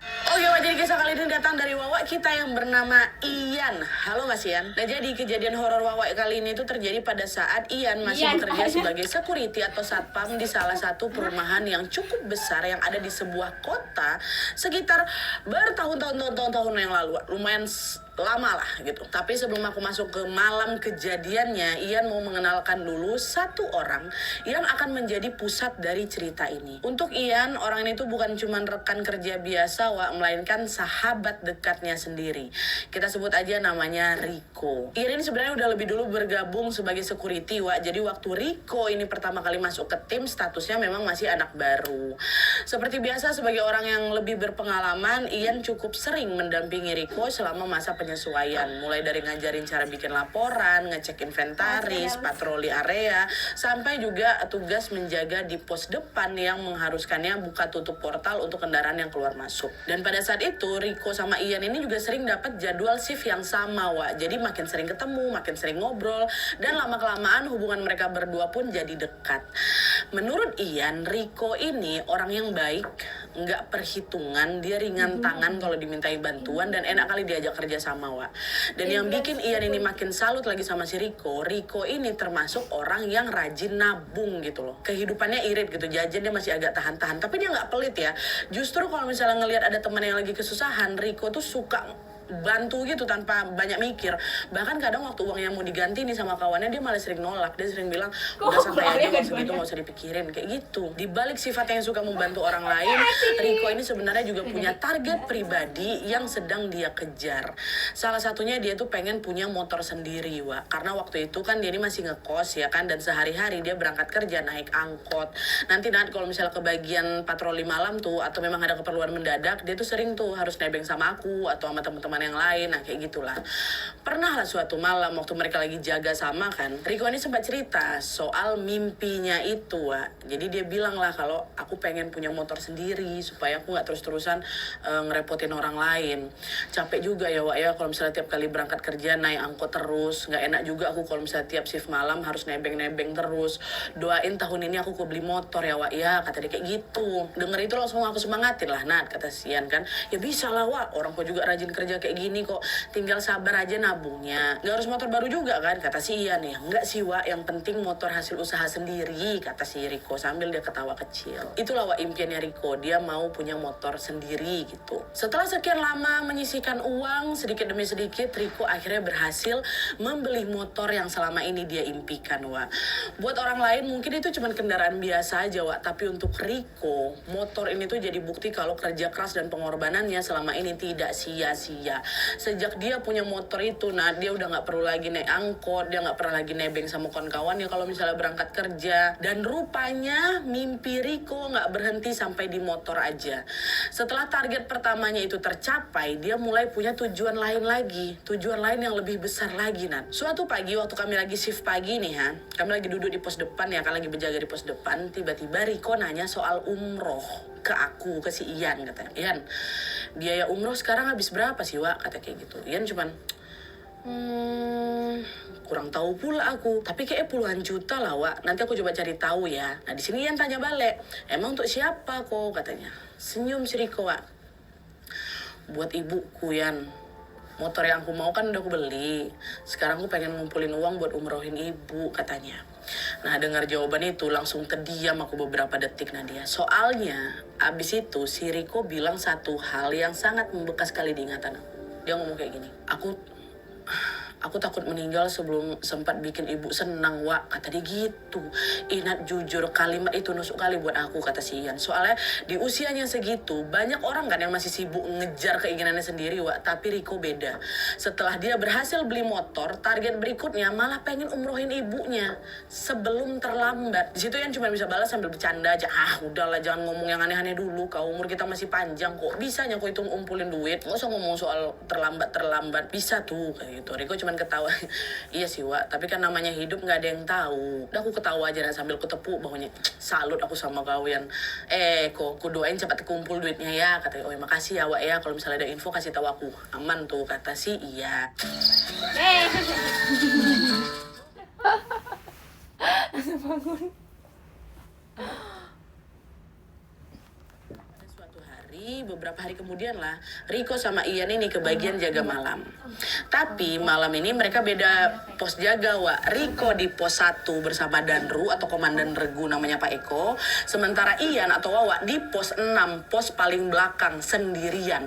Oke, Wak, jadi kisah kali ini datang dari Wawa kita yang bernama Ian. Halo Mas Ian. Nah, jadi kejadian horor Wawa kali ini itu terjadi pada saat Ian masih Ian, bekerja ada. sebagai security atau satpam di salah satu perumahan yang cukup besar yang ada di sebuah kota sekitar bertahun-tahun yang lalu. Lumayan lama lah gitu. Tapi sebelum aku masuk ke malam kejadiannya, Ian mau mengenalkan dulu satu orang yang akan menjadi pusat dari cerita ini. Untuk Ian, orang ini tuh bukan cuma rekan kerja biasa, Wak, melainkan sahabat dekatnya sendiri. Kita sebut aja namanya Riko. Ian ini sebenarnya udah lebih dulu bergabung sebagai security, Wak. Jadi waktu Riko ini pertama kali masuk ke tim, statusnya memang masih anak baru. Seperti biasa, sebagai orang yang lebih berpengalaman, Ian cukup sering mendampingi Riko selama masa penyesuaian. Mulai dari ngajarin cara bikin laporan, ngecek inventaris, patroli area, sampai juga tugas menjaga di pos depan yang mengharuskannya buka tutup portal untuk kendaraan yang keluar masuk. Dan pada saat itu, Riko sama Ian ini juga sering dapat jadwal shift yang sama, Wak. Jadi makin sering ketemu, makin sering ngobrol, dan lama-kelamaan hubungan mereka berdua pun jadi dekat. Menurut Ian, Riko ini orang yang baik, nggak perhitungan, dia ringan tangan kalau dimintai bantuan, dan enak kali diajak kerja sama, Wak. Dan yang bikin Ian ini makin salut lagi sama si Riko ini termasuk orang yang rajin nabung gitu loh. Kehidupannya irit gitu, jajan dia masih agak tahan-tahan, tapi dia nggak pelit ya. Justru kalau misalnya ngelihat ada teman yang lagi kesusahan, Riko tuh suka bantu gitu tanpa banyak mikir. Bahkan kadang waktu uangnya mau diganti nih sama kawannya, dia malah sering nolak. Dia sering bilang, udah santai aja, nggak usah gitu, nggak usah dipikirin, kayak gitu. Di balik sifat yang suka membantu orang lain, Riko ini sebenarnya juga punya target pribadi yang sedang dia kejar. Salah satunya dia tuh pengen punya motor sendiri, Wak. Karena waktu itu kan dia ini masih ngekos ya kan, dan sehari-hari dia berangkat kerja naik angkot. Nanti kalau misalnya kebagian patroli malam tuh, atau memang ada keperluan mendadak, dia tuh sering tuh harus nebeng sama aku atau sama teman-teman teman yang lain, nah kayak gitulah. Pernah lah suatu malam waktu mereka lagi jaga sama kan, Riko ini sempat cerita soal mimpinya itu, Wak. Jadi dia bilang lah kalau aku pengen punya motor sendiri supaya aku nggak terus-terusan ngerepotin orang lain. Capek juga ya, Wak ya, kalau misalnya tiap kali berangkat kerja naik angkot terus, nggak enak juga aku kalau misalnya tiap shift malam harus nebeng-nebeng terus. Doain tahun ini aku beli motor ya, Wak ya, kata dia kayak gitu. Denger itu langsung aku semangatin lah, Nat, kata Sian kan. Ya bisa lah, Wak, orang kok juga rajin kerja kayak gini kok, tinggal sabar aja nabungnya. Gak harus motor baru juga kan, kata si Ian ya. Enggak sih, Wak, yang penting motor hasil usaha sendiri, kata si Riko sambil dia ketawa kecil. Itulah, Wak, impiannya Riko, dia mau punya motor sendiri gitu. Setelah sekian lama menyisihkan uang sedikit demi sedikit, Riko akhirnya berhasil membeli motor yang selama ini dia impikan, Wak. Buat orang lain mungkin itu cuma kendaraan biasa aja, Wak, tapi untuk Riko, motor ini tuh jadi bukti kalau kerja keras dan pengorbanannya selama ini tidak sia-sia. Sejak dia punya motor itu, nah dia udah nggak perlu lagi naik angkot, dia nggak pernah lagi nebeng sama kawan-kawan ya kalau misalnya berangkat kerja. Dan rupanya mimpi Riko nggak berhenti sampai di motor aja. Setelah target pertamanya itu tercapai, dia mulai punya tujuan lain lagi, tujuan lain yang lebih besar lagi, Nat. Suatu pagi waktu kami lagi shift pagi nih, kami lagi duduk di pos depan ya, kan lagi berjaga di pos depan, tiba-tiba Riko nanya soal umroh ke aku, ke si Ian, katanya. Ian, biaya umroh sekarang habis berapa sih, Wak? Kata kayak gitu. Ian cuman kurang tahu pula aku, tapi kayak puluhan juta lah, Wak. Nanti aku coba cari tahu ya. Nah di sini Ian tanya balik, emang untuk siapa kok, katanya. Senyum si Riko, Wak. Buat ibuku, Yan. Motor yang aku mau kan udah aku beli. Sekarang aku pengen ngumpulin uang buat umrohin ibu, katanya. Nah dengar jawaban itu langsung terdiam aku beberapa detik, Nadia. Soalnya abis itu si Riko bilang satu hal yang sangat membekas sekali di ingatan aku. Dia ngomong kayak gini, aku takut meninggal sebelum sempat bikin ibu senang, Wak, kata dia gitu. Inat jujur, kalimat itu nusuk kali buat aku, kata si Ian. Soalnya di usianya segitu banyak orang kan yang masih sibuk ngejar keinginannya sendiri, Wak. Tapi Riko beda. Setelah dia berhasil beli motor, target berikutnya malah pengen umrohin ibunya sebelum terlambat. Di situ Ian cuma bisa balas sambil bercanda aja, udahlah jangan ngomong yang aneh-aneh dulu, kau umur kita masih panjang kok, bisanya kau itu ngumpulin duit, nggak usah ngomong soal terlambat bisa tuh, kayak gitu. Riko cuman ketawa. Iya sih, Wak, tapi kan namanya hidup nggak ada yang tahu. Udah aku ketawa aja dan sambil kutepuk bawahnya. Salut aku sama kau, Yan. Kok aku doain cepat kumpul duitnya ya, katanya. Oh ya, makasih ya, Wak ya, kalau misalnya ada info kasih tahu aku. Aman tuh, kata si Iya. Beberapa hari kemudian lah Riko sama Ian ini kebagian jaga malam. Tapi malam ini mereka beda pos jaga, Wak. Riko di pos 1 bersama Danru atau Komandan Regu namanya Pak Eko. Sementara Ian atau Wawa di pos 6, pos paling belakang sendirian.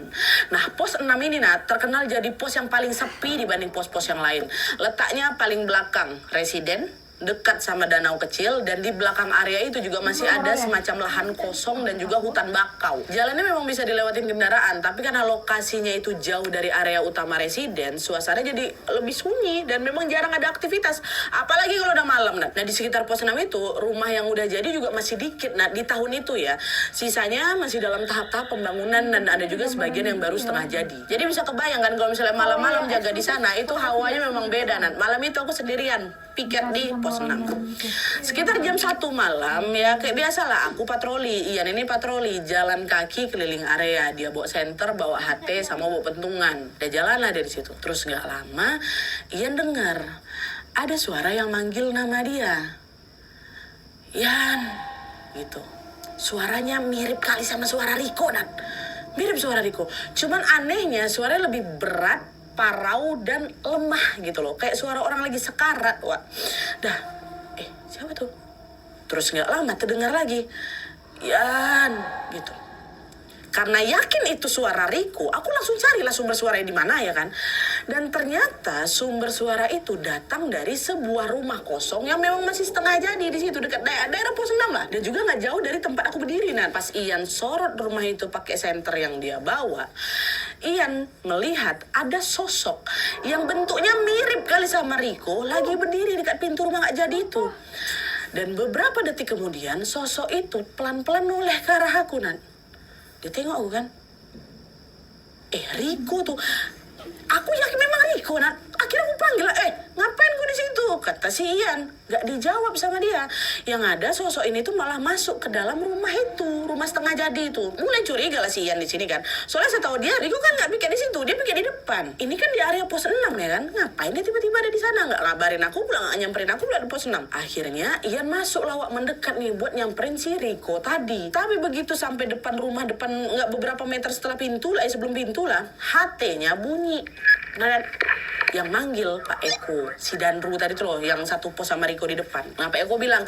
Nah pos 6 ini terkenal jadi pos yang paling sepi dibanding pos-pos yang lain. Letaknya paling belakang residen, dekat sama danau kecil, dan di belakang area itu juga masih ada semacam lahan kosong dan juga hutan bakau. Jalannya memang bisa dilewatin kendaraan, tapi karena lokasinya itu jauh dari area utama residen, suasananya jadi lebih sunyi dan memang jarang ada aktivitas. Apalagi kalau udah malam, Nah di sekitar pos 6 itu rumah yang udah jadi juga masih dikit. Nah di tahun itu ya, sisanya masih dalam tahap-tahap pembangunan dan ada juga sebagian yang baru setengah jadi. Jadi bisa kebayang kan kalau misalnya malam-malam jaga di sana, itu hawanya memang beda. Malam itu aku sendirian piket di pos 6. Sekitar jam 1 malam ya, kayak biasalah aku patroli. Ian ini patroli jalan kaki keliling area. Dia bawa senter, bawa HT sama bawa pentungan. Dia jalan lah dari situ. Terus gak lama Ian dengar ada suara yang manggil nama dia. Ian gitu. Suaranya mirip kali sama suara Riko, mirip suara Riko. Cuman anehnya suaranya lebih berat, parau dan lemah gitu loh, kayak suara orang lagi sekarat, Wak. Dah, siapa tuh? Terus nggak lama terdengar lagi, Yan, gitu. Karena yakin itu suara Riko, aku langsung carilah sumber suaranya di mana ya kan. Dan ternyata sumber suara itu datang dari sebuah rumah kosong yang memang masih setengah jadi di situ dekat daerah pos 6 lah. Dan juga nggak jauh dari tempat aku berdiri. Pas Ian sorot rumah itu pakai senter yang dia bawa, Ian melihat ada sosok yang bentuknya mirip kali sama Riko lagi berdiri dekat pintu rumah nggak jadi itu. Dan beberapa detik kemudian sosok itu pelan-pelan noleh ke arah aku, Dia tengok aku kan. Riko tuh. Aku yakin memang Riko, Nat. Akhirnya aku panggil, ngapain gue di situ? Kata si Ian, gak dijawab sama dia. Yang ada sosok ini tuh malah masuk ke dalam rumah itu, rumah setengah jadi itu. Mulai curiga lah si Ian di sini kan. Soalnya setahu dia, Riko kan gak piket di situ, dia piket di depan. Ini kan di area pos 6 ya kan? Ngapain dia tiba-tiba ada di sana? Gak ngabarin aku pula, gak nyamperin aku pula di pos 6. Akhirnya Ian masuk lawak mendekat nih buat nyamperin si Riko tadi. Tapi begitu sampai depan rumah, nggak beberapa meter setelah pintu lah, sebelum pintu lah, HT-nya bunyi. Nah, yang manggil Pak Eko, si Danru tadi tuh loh, yang satu pos sama Riko di depan. Nah, Pak Eko bilang,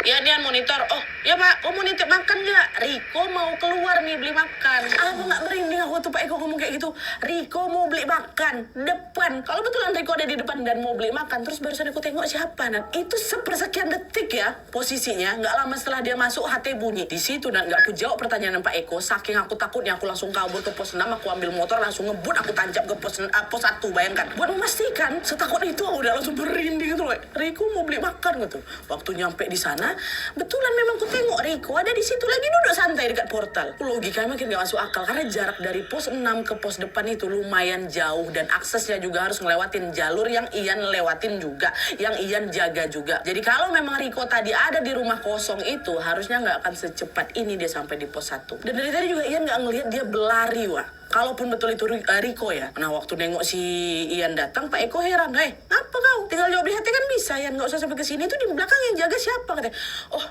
ya Dian monitor. Oh ya Pak, mau nitip makan nggak? Riko mau keluar nih beli makan. Aku nggak merinding aku tuh Pak Eko ngomong kayak gitu. Riko mau beli makan depan. Kalau betulan Riko ada di depan dan mau beli makan, terus barusan aku tengok siapa, Nan? Itu sepersekian detik ya posisinya. Nggak lama setelah dia masuk HT bunyi. Di situ dan nggak aku jawab pertanyaan Pak Eko. Saking aku takutnya aku langsung kabur ke pos 6. Aku ambil motor langsung ngebut, aku tancap ke pos 1. Bayangkan. Buat memastikan setakut itu aku udah langsung merinding gitu loh. Riko mau beli makan gitu. Waktu nyampe di sana, betulan memang ku tengok Riko ada di situ lagi duduk santai dekat portal. Logikanya makin gak masuk akal karena jarak dari pos 6 ke pos depan itu lumayan jauh dan aksesnya juga harus ngelewatin jalur yang Ian lewatin juga, yang Ian jaga juga. Jadi kalau memang Riko tadi ada di rumah kosong itu, harusnya nggak akan secepat ini dia sampai di pos 1. Dan dari tadi juga Ian nggak ngelihat dia berlari, wah. Kalaupun betul itu Riko ya. Nah waktu nengok si Ian datang, Pak Eko heran. Apa kau? Tinggal jawab di hati kan bisa, Ian. Nggak usah sampai ke sini. Itu di belakang yang jaga siapa? Katanya. Oh,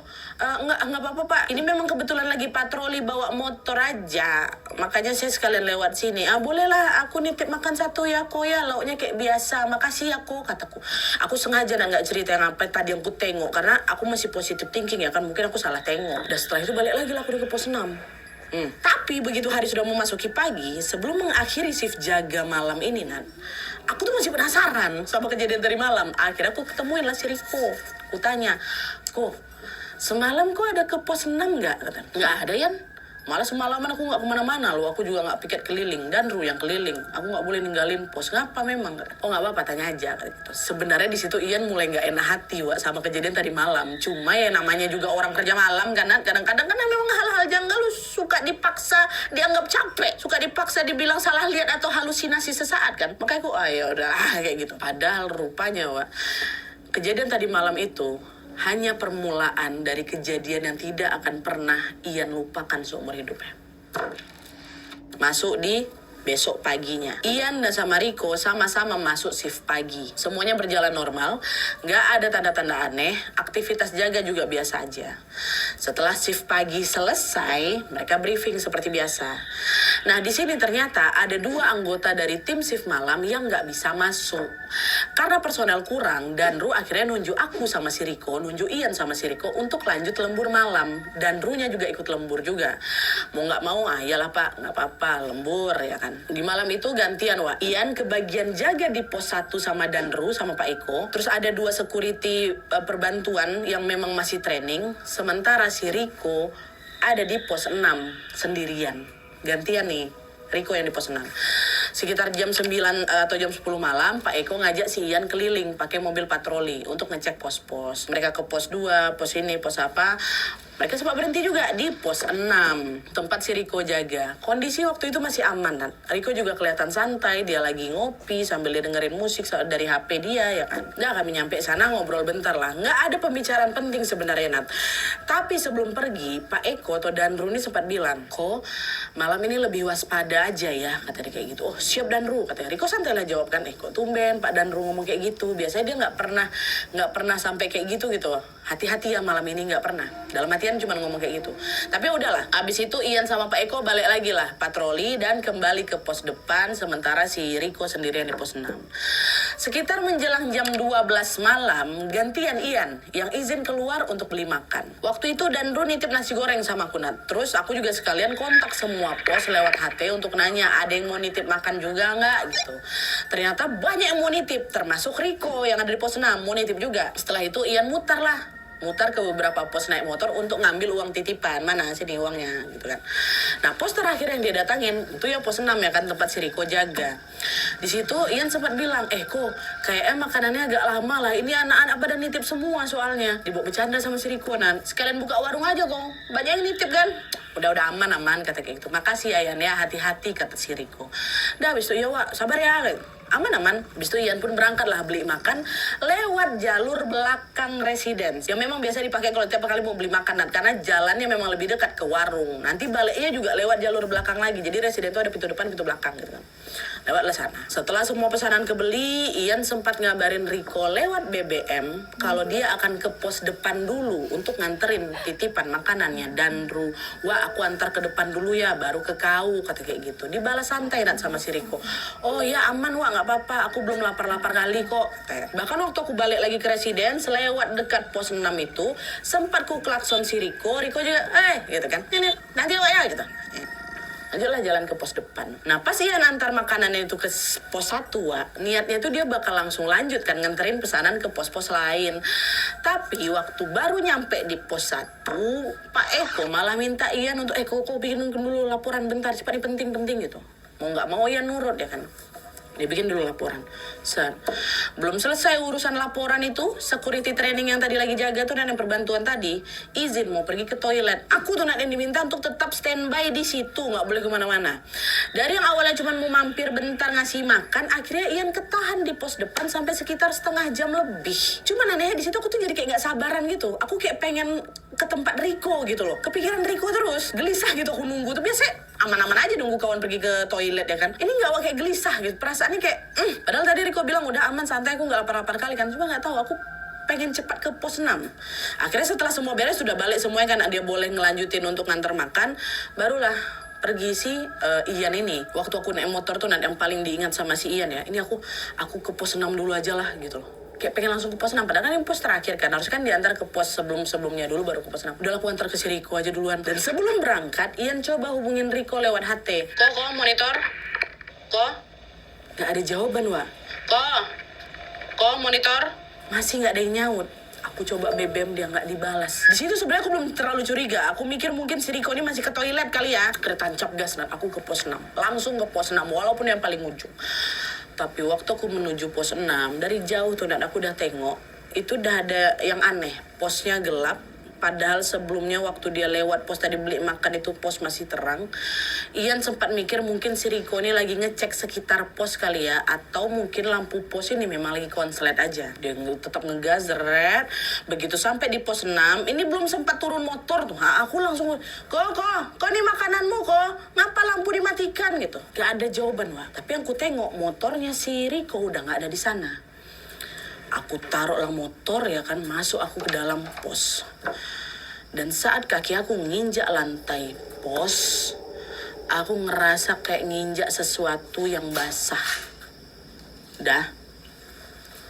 nggak apa-apa Pak. Ini memang kebetulan lagi patroli bawa motor aja. Makanya saya sekalian lewat sini. Bolehlah aku nitip makan satu ya, kok ya. Lauknya kayak biasa. Makasih ya, kok. Kataku. Aku sengaja nggak cerita yang apa tadi yang ku tengok. Karena aku masih positive thinking ya kan. Mungkin aku salah tengok. Dan setelah itu balik lagi lah aku ke pos 6. Tapi begitu hari sudah memasuki pagi, sebelum mengakhiri shift jaga malam ini, Nan, aku tuh masih penasaran sama kejadian dari malam. Akhirnya aku ketemuin lah si Riko. Aku tanya, kok semalam kok ada ke pos 6 nggak? Katanya, nggak ada Yan. Malah semalaman aku nggak kemana-mana loh. Aku juga nggak piket keliling. Dan Ru yang keliling. Aku nggak boleh ninggalin pos. Ngapa memang? Oh nggak apa-apa, tanya aja. Gitu. Sebenarnya di situ Ian mulai nggak enak hati wak sama kejadian tadi malam. Cuma ya namanya juga orang kerja malam kan. Kadang-kadang kan memang hal-hal janggal lu suka dipaksa dianggap capek. Suka dipaksa dibilang salah lihat atau halusinasi sesaat kan. Makanya aku ya udah kayak gitu. Padahal rupanya wak, kejadian tadi malam itu hanya permulaan dari kejadian yang tidak akan pernah Ian lupakan seumur hidupnya. Masuk di besok paginya. Ian dan sama Riko sama-sama masuk shift pagi. Semuanya berjalan normal, nggak ada tanda-tanda aneh, aktivitas jaga juga biasa aja. Setelah shift pagi selesai, mereka briefing seperti biasa. Nah, di sini ternyata ada 2 anggota dari tim shift malam yang nggak bisa masuk. Karena personel kurang, dan Ru akhirnya nunjuk aku sama si Riko, nunjuk Ian sama si Riko untuk lanjut lembur malam. Dan Runya juga ikut lembur juga. Mau nggak mau, iyalah Pak, nggak apa-apa, lembur ya kan. Di malam itu gantian wah, Ian ke bagian jaga di pos 1 sama Danru sama Pak Eko. Terus ada 2 security perbantuan yang memang masih training. Sementara si Riko ada di pos 6 sendirian. Gantian nih, Riko yang di pos 6. Sekitar jam 9 atau jam 10 malam, Pak Eko ngajak si Ian keliling pakai mobil patroli untuk ngecek pos-pos. Mereka ke pos 2, pos ini, pos apa. Mereka sempat berhenti juga di pos 6, tempat si Riko jaga. Kondisi waktu itu masih aman, kan? Riko juga kelihatan santai, dia lagi ngopi sambil dia dengerin musik dari HP dia, ya kan? Nah, kami nyampe sana ngobrol bentar lah. Nggak ada pembicaraan penting sebenarnya, Nat. Tapi sebelum pergi, Pak Eko atau Danru ini sempat bilang, kok malam ini lebih waspada aja ya, kata dia kayak gitu. Oh, siap Danru, katanya. Riko santai lah jawab kan, kok tumben Pak Danru ngomong kayak gitu. Biasanya dia nggak pernah sampai kayak gitu. Hati-hati ya malam ini, nggak pernah. Dalam hatian cuma ngomong kayak gitu. Tapi udahlah, abis itu Ian sama Pak Eko balik lagi lah patroli dan kembali ke pos depan, sementara si Riko sendirian di pos 6. Sekitar menjelang jam 12 malam, gantian Ian yang izin keluar untuk beli makan. Waktu itu Danru nitip nasi goreng sama aku, Nat. Terus aku juga sekalian kontak semua pos lewat HT untuk nanya, ada yang mau nitip makan juga nggak gitu. Ternyata banyak yang mau nitip, termasuk Riko yang ada di pos 6 mau nitip juga. Setelah itu Ian mutar lah mutar ke beberapa pos naik motor untuk ngambil uang titipan. Mana sini uangnya gitu kan. Nah pos terakhir yang dia datangin itu ya pos 6 ya kan, tempat si Riko jaga. Di situ Ian sempat bilang, kok kayaknya makanannya agak lama lah, ini anak-anak pada nitip semua soalnya. Dibawa bercanda sama si Riko, nah sekalian buka warung aja kok, banyak yang nitip kan. Udah aman kata kayak gitu. Makasih ya Ian ya, hati-hati kata si Riko. Dah habis itu ya Wak, sabar ya. Aman. Habis itu Ian pun berangkat lah beli makan lewat jalur belakang residence yang memang biasa dipakai kalau tiap kali mau beli makanan, karena jalannya memang lebih dekat ke warung. Nanti baliknya juga lewat jalur belakang lagi. Jadi residence itu ada pintu depan, pintu belakang gitu kan. Lewatlah sana. Setelah semua pesanan kebeli, Ian sempat ngabarin Riko lewat BBM kalau dia akan ke pos depan dulu untuk nganterin titipan makanannya. Dan Wah aku antar ke depan dulu ya, baru ke kau, kata kayak gitu. Dibalas santai Nat sama si Riko. Oh ya aman Wak, nggak apa-apa, aku belum lapar-lapar kali kok. Bahkan waktu aku balik lagi ke residence lewat dekat pos 6 itu, sempat ku klakson si Riko juga gitu kan, ini nanti Wak ya gitu. Lanjutlah jalan ke pos depan. Nah pas Ian antar makanannya itu ke pos 1 Wak, niatnya tuh dia bakal langsung lanjut kan nganterin pesanan ke pos-pos lain. Tapi waktu baru nyampe di pos 1, Pak Eko malah minta Ian untuk kok bikin dulu laporan bentar, cepat, ini penting gitu. Mau nggak mau Ian nurut ya kan. Dia bikin dulu laporan. Belum selesai urusan laporan itu, security training yang tadi lagi jaga tuh dan yang perbantuan tadi izin mau pergi ke toilet. Aku tuh yang diminta untuk tetap standby di situ, nggak boleh kemana-mana. Dari yang awalnya cuma mau mampir bentar ngasih makan, akhirnya Ian ketahan di pos depan sampai sekitar setengah jam lebih. Cuman anehnya di situ aku tuh jadi kayak nggak sabaran gitu. Aku kayak pengen ke tempat Riko gitu loh. Kepikiran Riko terus, gelisah gitu aku nunggu. Tuh biasanya aman-aman aja nunggu kawan pergi ke toilet ya kan. Ini nggak kayak gelisah gitu. Perasaannya kayak, padahal tadi Riko bilang udah aman, santai, aku nggak lapar-lapar kali kan. Cuma nggak tahu, aku pengen cepat ke pos 6. Akhirnya setelah semua beres, sudah balik semuanya kan, dia boleh ngelanjutin untuk nganter makan, barulah pergi si Ian ini. Waktu aku naik motor tuh yang paling diingat sama si Ian ya, ini aku ke pos 6 dulu aja lah gitu loh. Kayak pengen langsung ke pos 6, padahal kan ini pos terakhir kan, harusnya kan diantar ke pos sebelumnya dulu baru ke pos 6. Udah aku antar ke si Riko aja duluan. Dan sebelum berangkat, Ian coba hubungin Riko lewat HT. Kok monitor? Kok? Gak ada jawaban Wak. Kok monitor? Masih gak ada yang nyaut. Aku coba BBM, dia nggak dibalas. Di situ sebenarnya aku belum terlalu curiga. Aku mikir mungkin si Riko ini masih ke toilet kali ya. Akhirnya tancap gas dan aku ke pos 6. Langsung ke pos 6 walaupun yang paling ujung. Tapi waktu aku menuju pos 6, dari jauh tuh dan aku udah tengok, itu udah ada yang aneh. Posnya gelap, padahal sebelumnya waktu dia lewat pos tadi beli makan itu pos masih terang. Ian sempat mikir mungkin si Riko ini lagi ngecek sekitar pos kali ya, atau mungkin lampu pos ini memang lagi konslet aja. Dia tetap ngegas, zeret. Begitu sampai di pos 6, ini belum sempat turun motor tuh. Aku langsung, kok ini makananmu kok? Ngapa lampu dimatikan gitu? Gak ada jawaban Wak. Tapi yang ku tengok motornya si Riko udah gak ada di sana. Aku taruhlah motor ya kan, masuk aku ke dalam pos. Dan saat kaki aku nginjak lantai pos, aku ngerasa kayak nginjak sesuatu yang basah.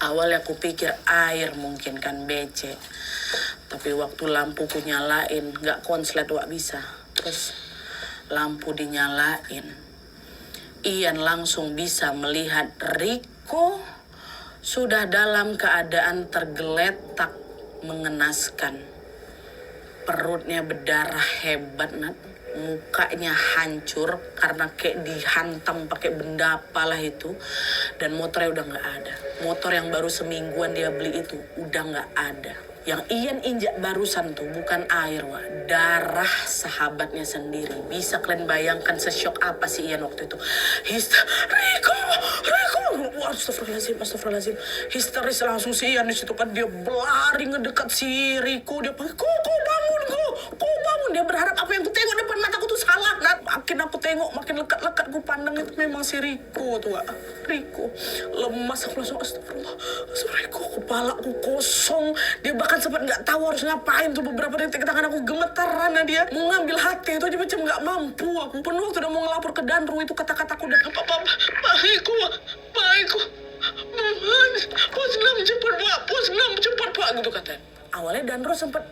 Awalnya aku pikir air mungkin kan, becek. Tapi waktu lampuku nyalain, gak konslet Wak bisa. Terus lampu dinyalain, Ian langsung bisa melihat Riko sudah dalam keadaan tergeletak mengenaskan. Perutnya berdarah hebat Nat. Mukanya hancur karena kayak dihantam pakai benda apalah itu. Dan motornya udah gak ada. Motor yang baru semingguan dia beli itu udah gak ada. Yang Ian injak barusan tuh bukan air Wak, darah sahabatnya sendiri. Bisa kalian bayangkan sesyok apa sih Ian waktu itu? Riko! Wah, astagfirullahaladzim. Histeris langsung si Ian di situ kan, dia berlari ngedekat si Riko. Dia panggil, kok bangun. Dia berharap apa yang ku tengok depan mataku tuh salah. Nah, makin aku tengok, makin lekat ku pandang, itu memang si Riko tuh Wak. Riko lemas, aku langsung astagfirullah. Riko, kepalaku kosong. Dia bahkan sempat nggak tahu harus ngapain tuh. Beberapa detik tangan aku gemetaran. Dia mau ngambil hati itu aja macam nggak mampu. Aku penuh waktu udah mau ngelapor ke Danru, itu kata-kataku udah baikku pos 6 cepat Pak gitu katanya. Awalnya Danru sempat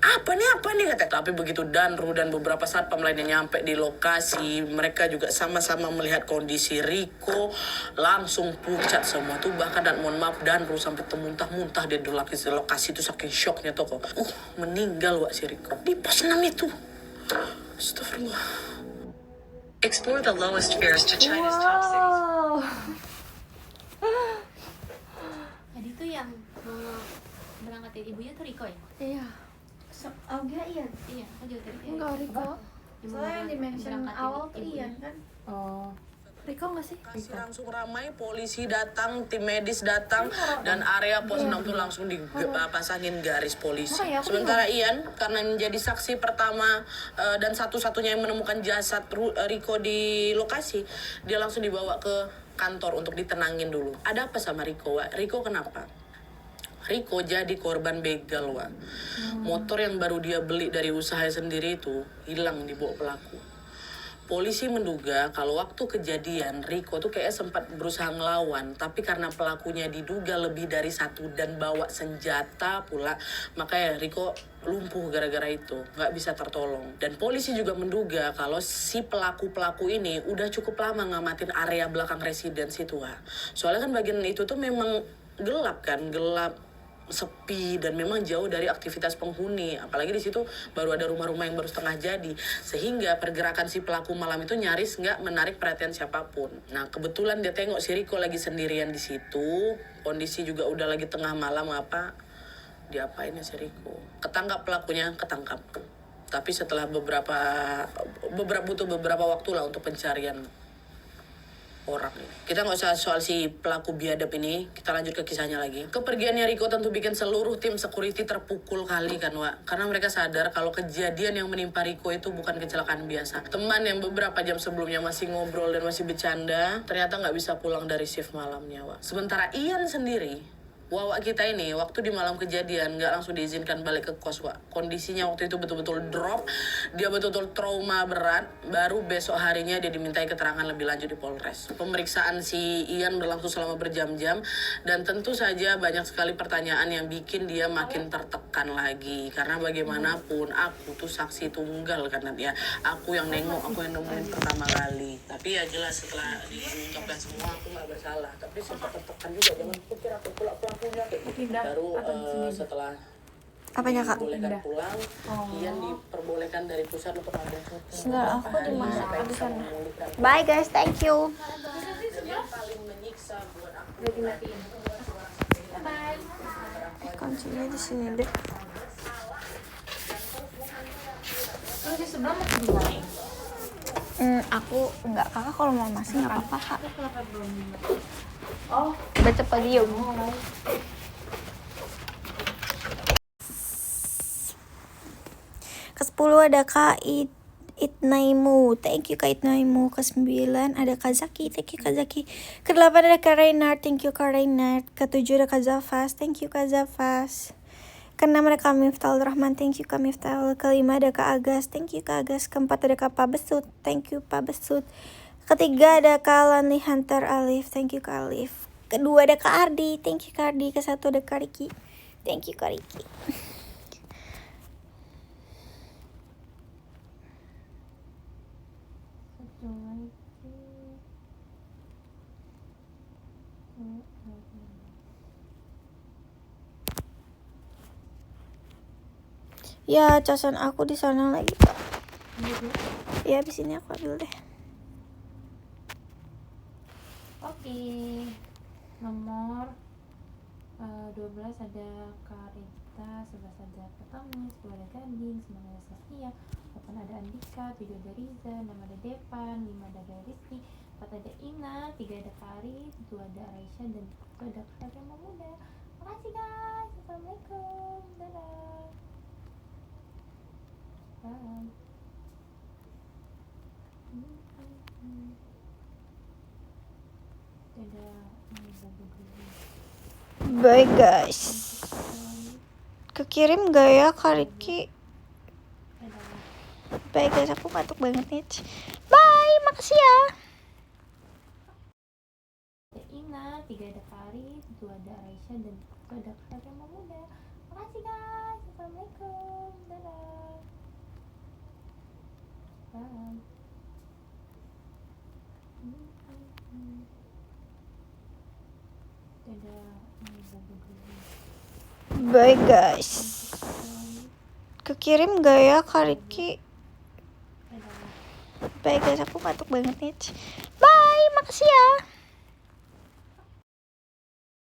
apa nih kata. Tapi begitu Danru dan beberapa satpam lainnya nyampe di lokasi, mereka juga sama-sama melihat kondisi Riko, langsung pucat semua tuh. Bahkan dan mohon maaf, Danru sampai muntah-muntah dia di lokasi itu saking shocknya tuh kok. Meninggal wak si Riko di pos 6 itu. Astagfirullah. Explore the lowest fares to China's top cities. Wow. Tadi tuh yang berangkatin ibunya tuh Riko ya? Iya. Augia iya. Iya, aku juga tadi kayak Enggak Riko. Yang Soalnya yang dimention berangkatin awal tuh ibunya. Ian kan. Oh, Riko nggak sih? Lokasi langsung ramai, polisi datang, tim medis datang, dan area pos 6 itu langsung dipasangin garis polisi. Sementara Ian, karena menjadi saksi pertama dan satu-satunya yang menemukan jasad Riko di lokasi, dia langsung dibawa ke kantor untuk ditenangin dulu. Ada apa sama Riko, Wak? Riko kenapa? Riko jadi korban begal, Wak. Motor yang baru dia beli dari usaha sendiri itu hilang dibawa pelaku. Polisi menduga kalau waktu kejadian Riko tuh kayak sempat berusaha ngelawan, tapi karena pelakunya diduga lebih dari satu dan bawa senjata pula, makanya Riko lumpuh gara-gara itu, nggak bisa tertolong. Dan polisi juga menduga kalau si pelaku-pelaku ini udah cukup lama ngamatin area belakang residence itu, Wak. Soalnya kan bagian itu tuh memang gelap kan, gelap, sepi, dan memang jauh dari aktivitas penghuni. Apalagi di situ baru ada rumah-rumah yang baru setengah jadi, sehingga pergerakan si pelaku malam itu nyaris nggak menarik perhatian siapapun. Nah kebetulan dia tengok si Riko lagi sendirian di situ, kondisi juga udah lagi tengah malam, diapain ya si Riko? Ketangkap pelakunya, ketangkap. Tapi setelah butuh beberapa waktu lah untuk pencarian orang. Kita nggak usah soal si pelaku biadab ini, kita lanjut ke kisahnya lagi. Kepergiannya Riko tentu bikin seluruh tim security terpukul kali kan, Wak. Karena mereka sadar kalau kejadian yang menimpa Riko itu bukan kecelakaan biasa. Teman yang beberapa jam sebelumnya masih ngobrol dan masih bercanda, ternyata nggak bisa pulang dari shift malamnya, Wak. Sementara Ian sendiri, Wawa kita ini waktu di malam kejadian nggak langsung diizinkan balik ke kos, Wak. Kondisinya waktu itu betul-betul drop, dia betul-betul trauma berat. Baru besok harinya dia dimintai keterangan lebih lanjut di Polres. Pemeriksaan si Ian berlangsung selama berjam-jam, dan tentu saja banyak sekali pertanyaan yang bikin dia makin tertekan lagi. Karena bagaimanapun aku tuh saksi tunggal karena dia, aku yang nengok, aku yang nemuin pertama kali. Tapi ya jelas setelah diungkapkan semua aku nggak bersalah. Tapi sempat tertekan juga, jangan pikir aku pulak-pulak. Baru setelah Apanya Kak? dibolehkan pulang, Ian diperbolehkan dari pusat untuk ambil foto. Sebentar, aku dimasak di sana. Bye guys, thank you. Yang paling menyiksa buat aku Kuncinya di sini deh. di sebelah masih dua. Aku enggak, Kakak kalau mau masih nggak apa-apa Kak. Oh, Baca podium. Ke-10 ada Kak Itnaimu, thank you Kak Itnaimu. Ke-9 ada Kak Zaki, thank you Kak Zaki. Ke-8 ada Kak Reynard, thank you Kak Reynard. Ke-7 ada Kak Zafas, thank you Kak Zafas. Ke-6 ada Kak Miftahul Rahman, thank you Kak Miftahul. Ke-5 ada Kak Agas, thank you Kak Agas. Ke-4 ada Kak Pak Besut, thank you Pak Besut. Ke-3 ada Kak Lani Hunter Alif, thank you Kak Alif. Ke-2 ada Kak Ardi, thank you Kak Ardi. Ke-1 ada Kak Riki, thank you Kak Riki. Ya, casan aku di sana lagi Kak. Ya, abis ini aku ambil deh. oke. Nomor 12 ada Karita, 11 ada Pertama, 10 ada Gading, 9 ada Saskia, 8 ada Andika, 7 ada Riza, 6 ada Depan, 5 ada Rizky, 4 ada Ina, 3 ada Kari, 2 ada Aisyah, dan 1 ada Kak Rema Muda. Makasih guys, assalamualaikum, dadah. Bye. Dadah. Bye guys. Kekirim gak ya Kak Riki? Bye guys, aku ngantuk banget nih. Bye, makasih ya. Ada Ina, 3 ada Kari, 2 ada Aisyah, dan 1 ada Kak Rema Muda. Makasih guys. Assalamualaikum. Dadah. Bye. Dadah. Bye guys. Kekirim gak ya Kak Riki? Bye guys, aku batuk banget nih. Bye, makasih ya.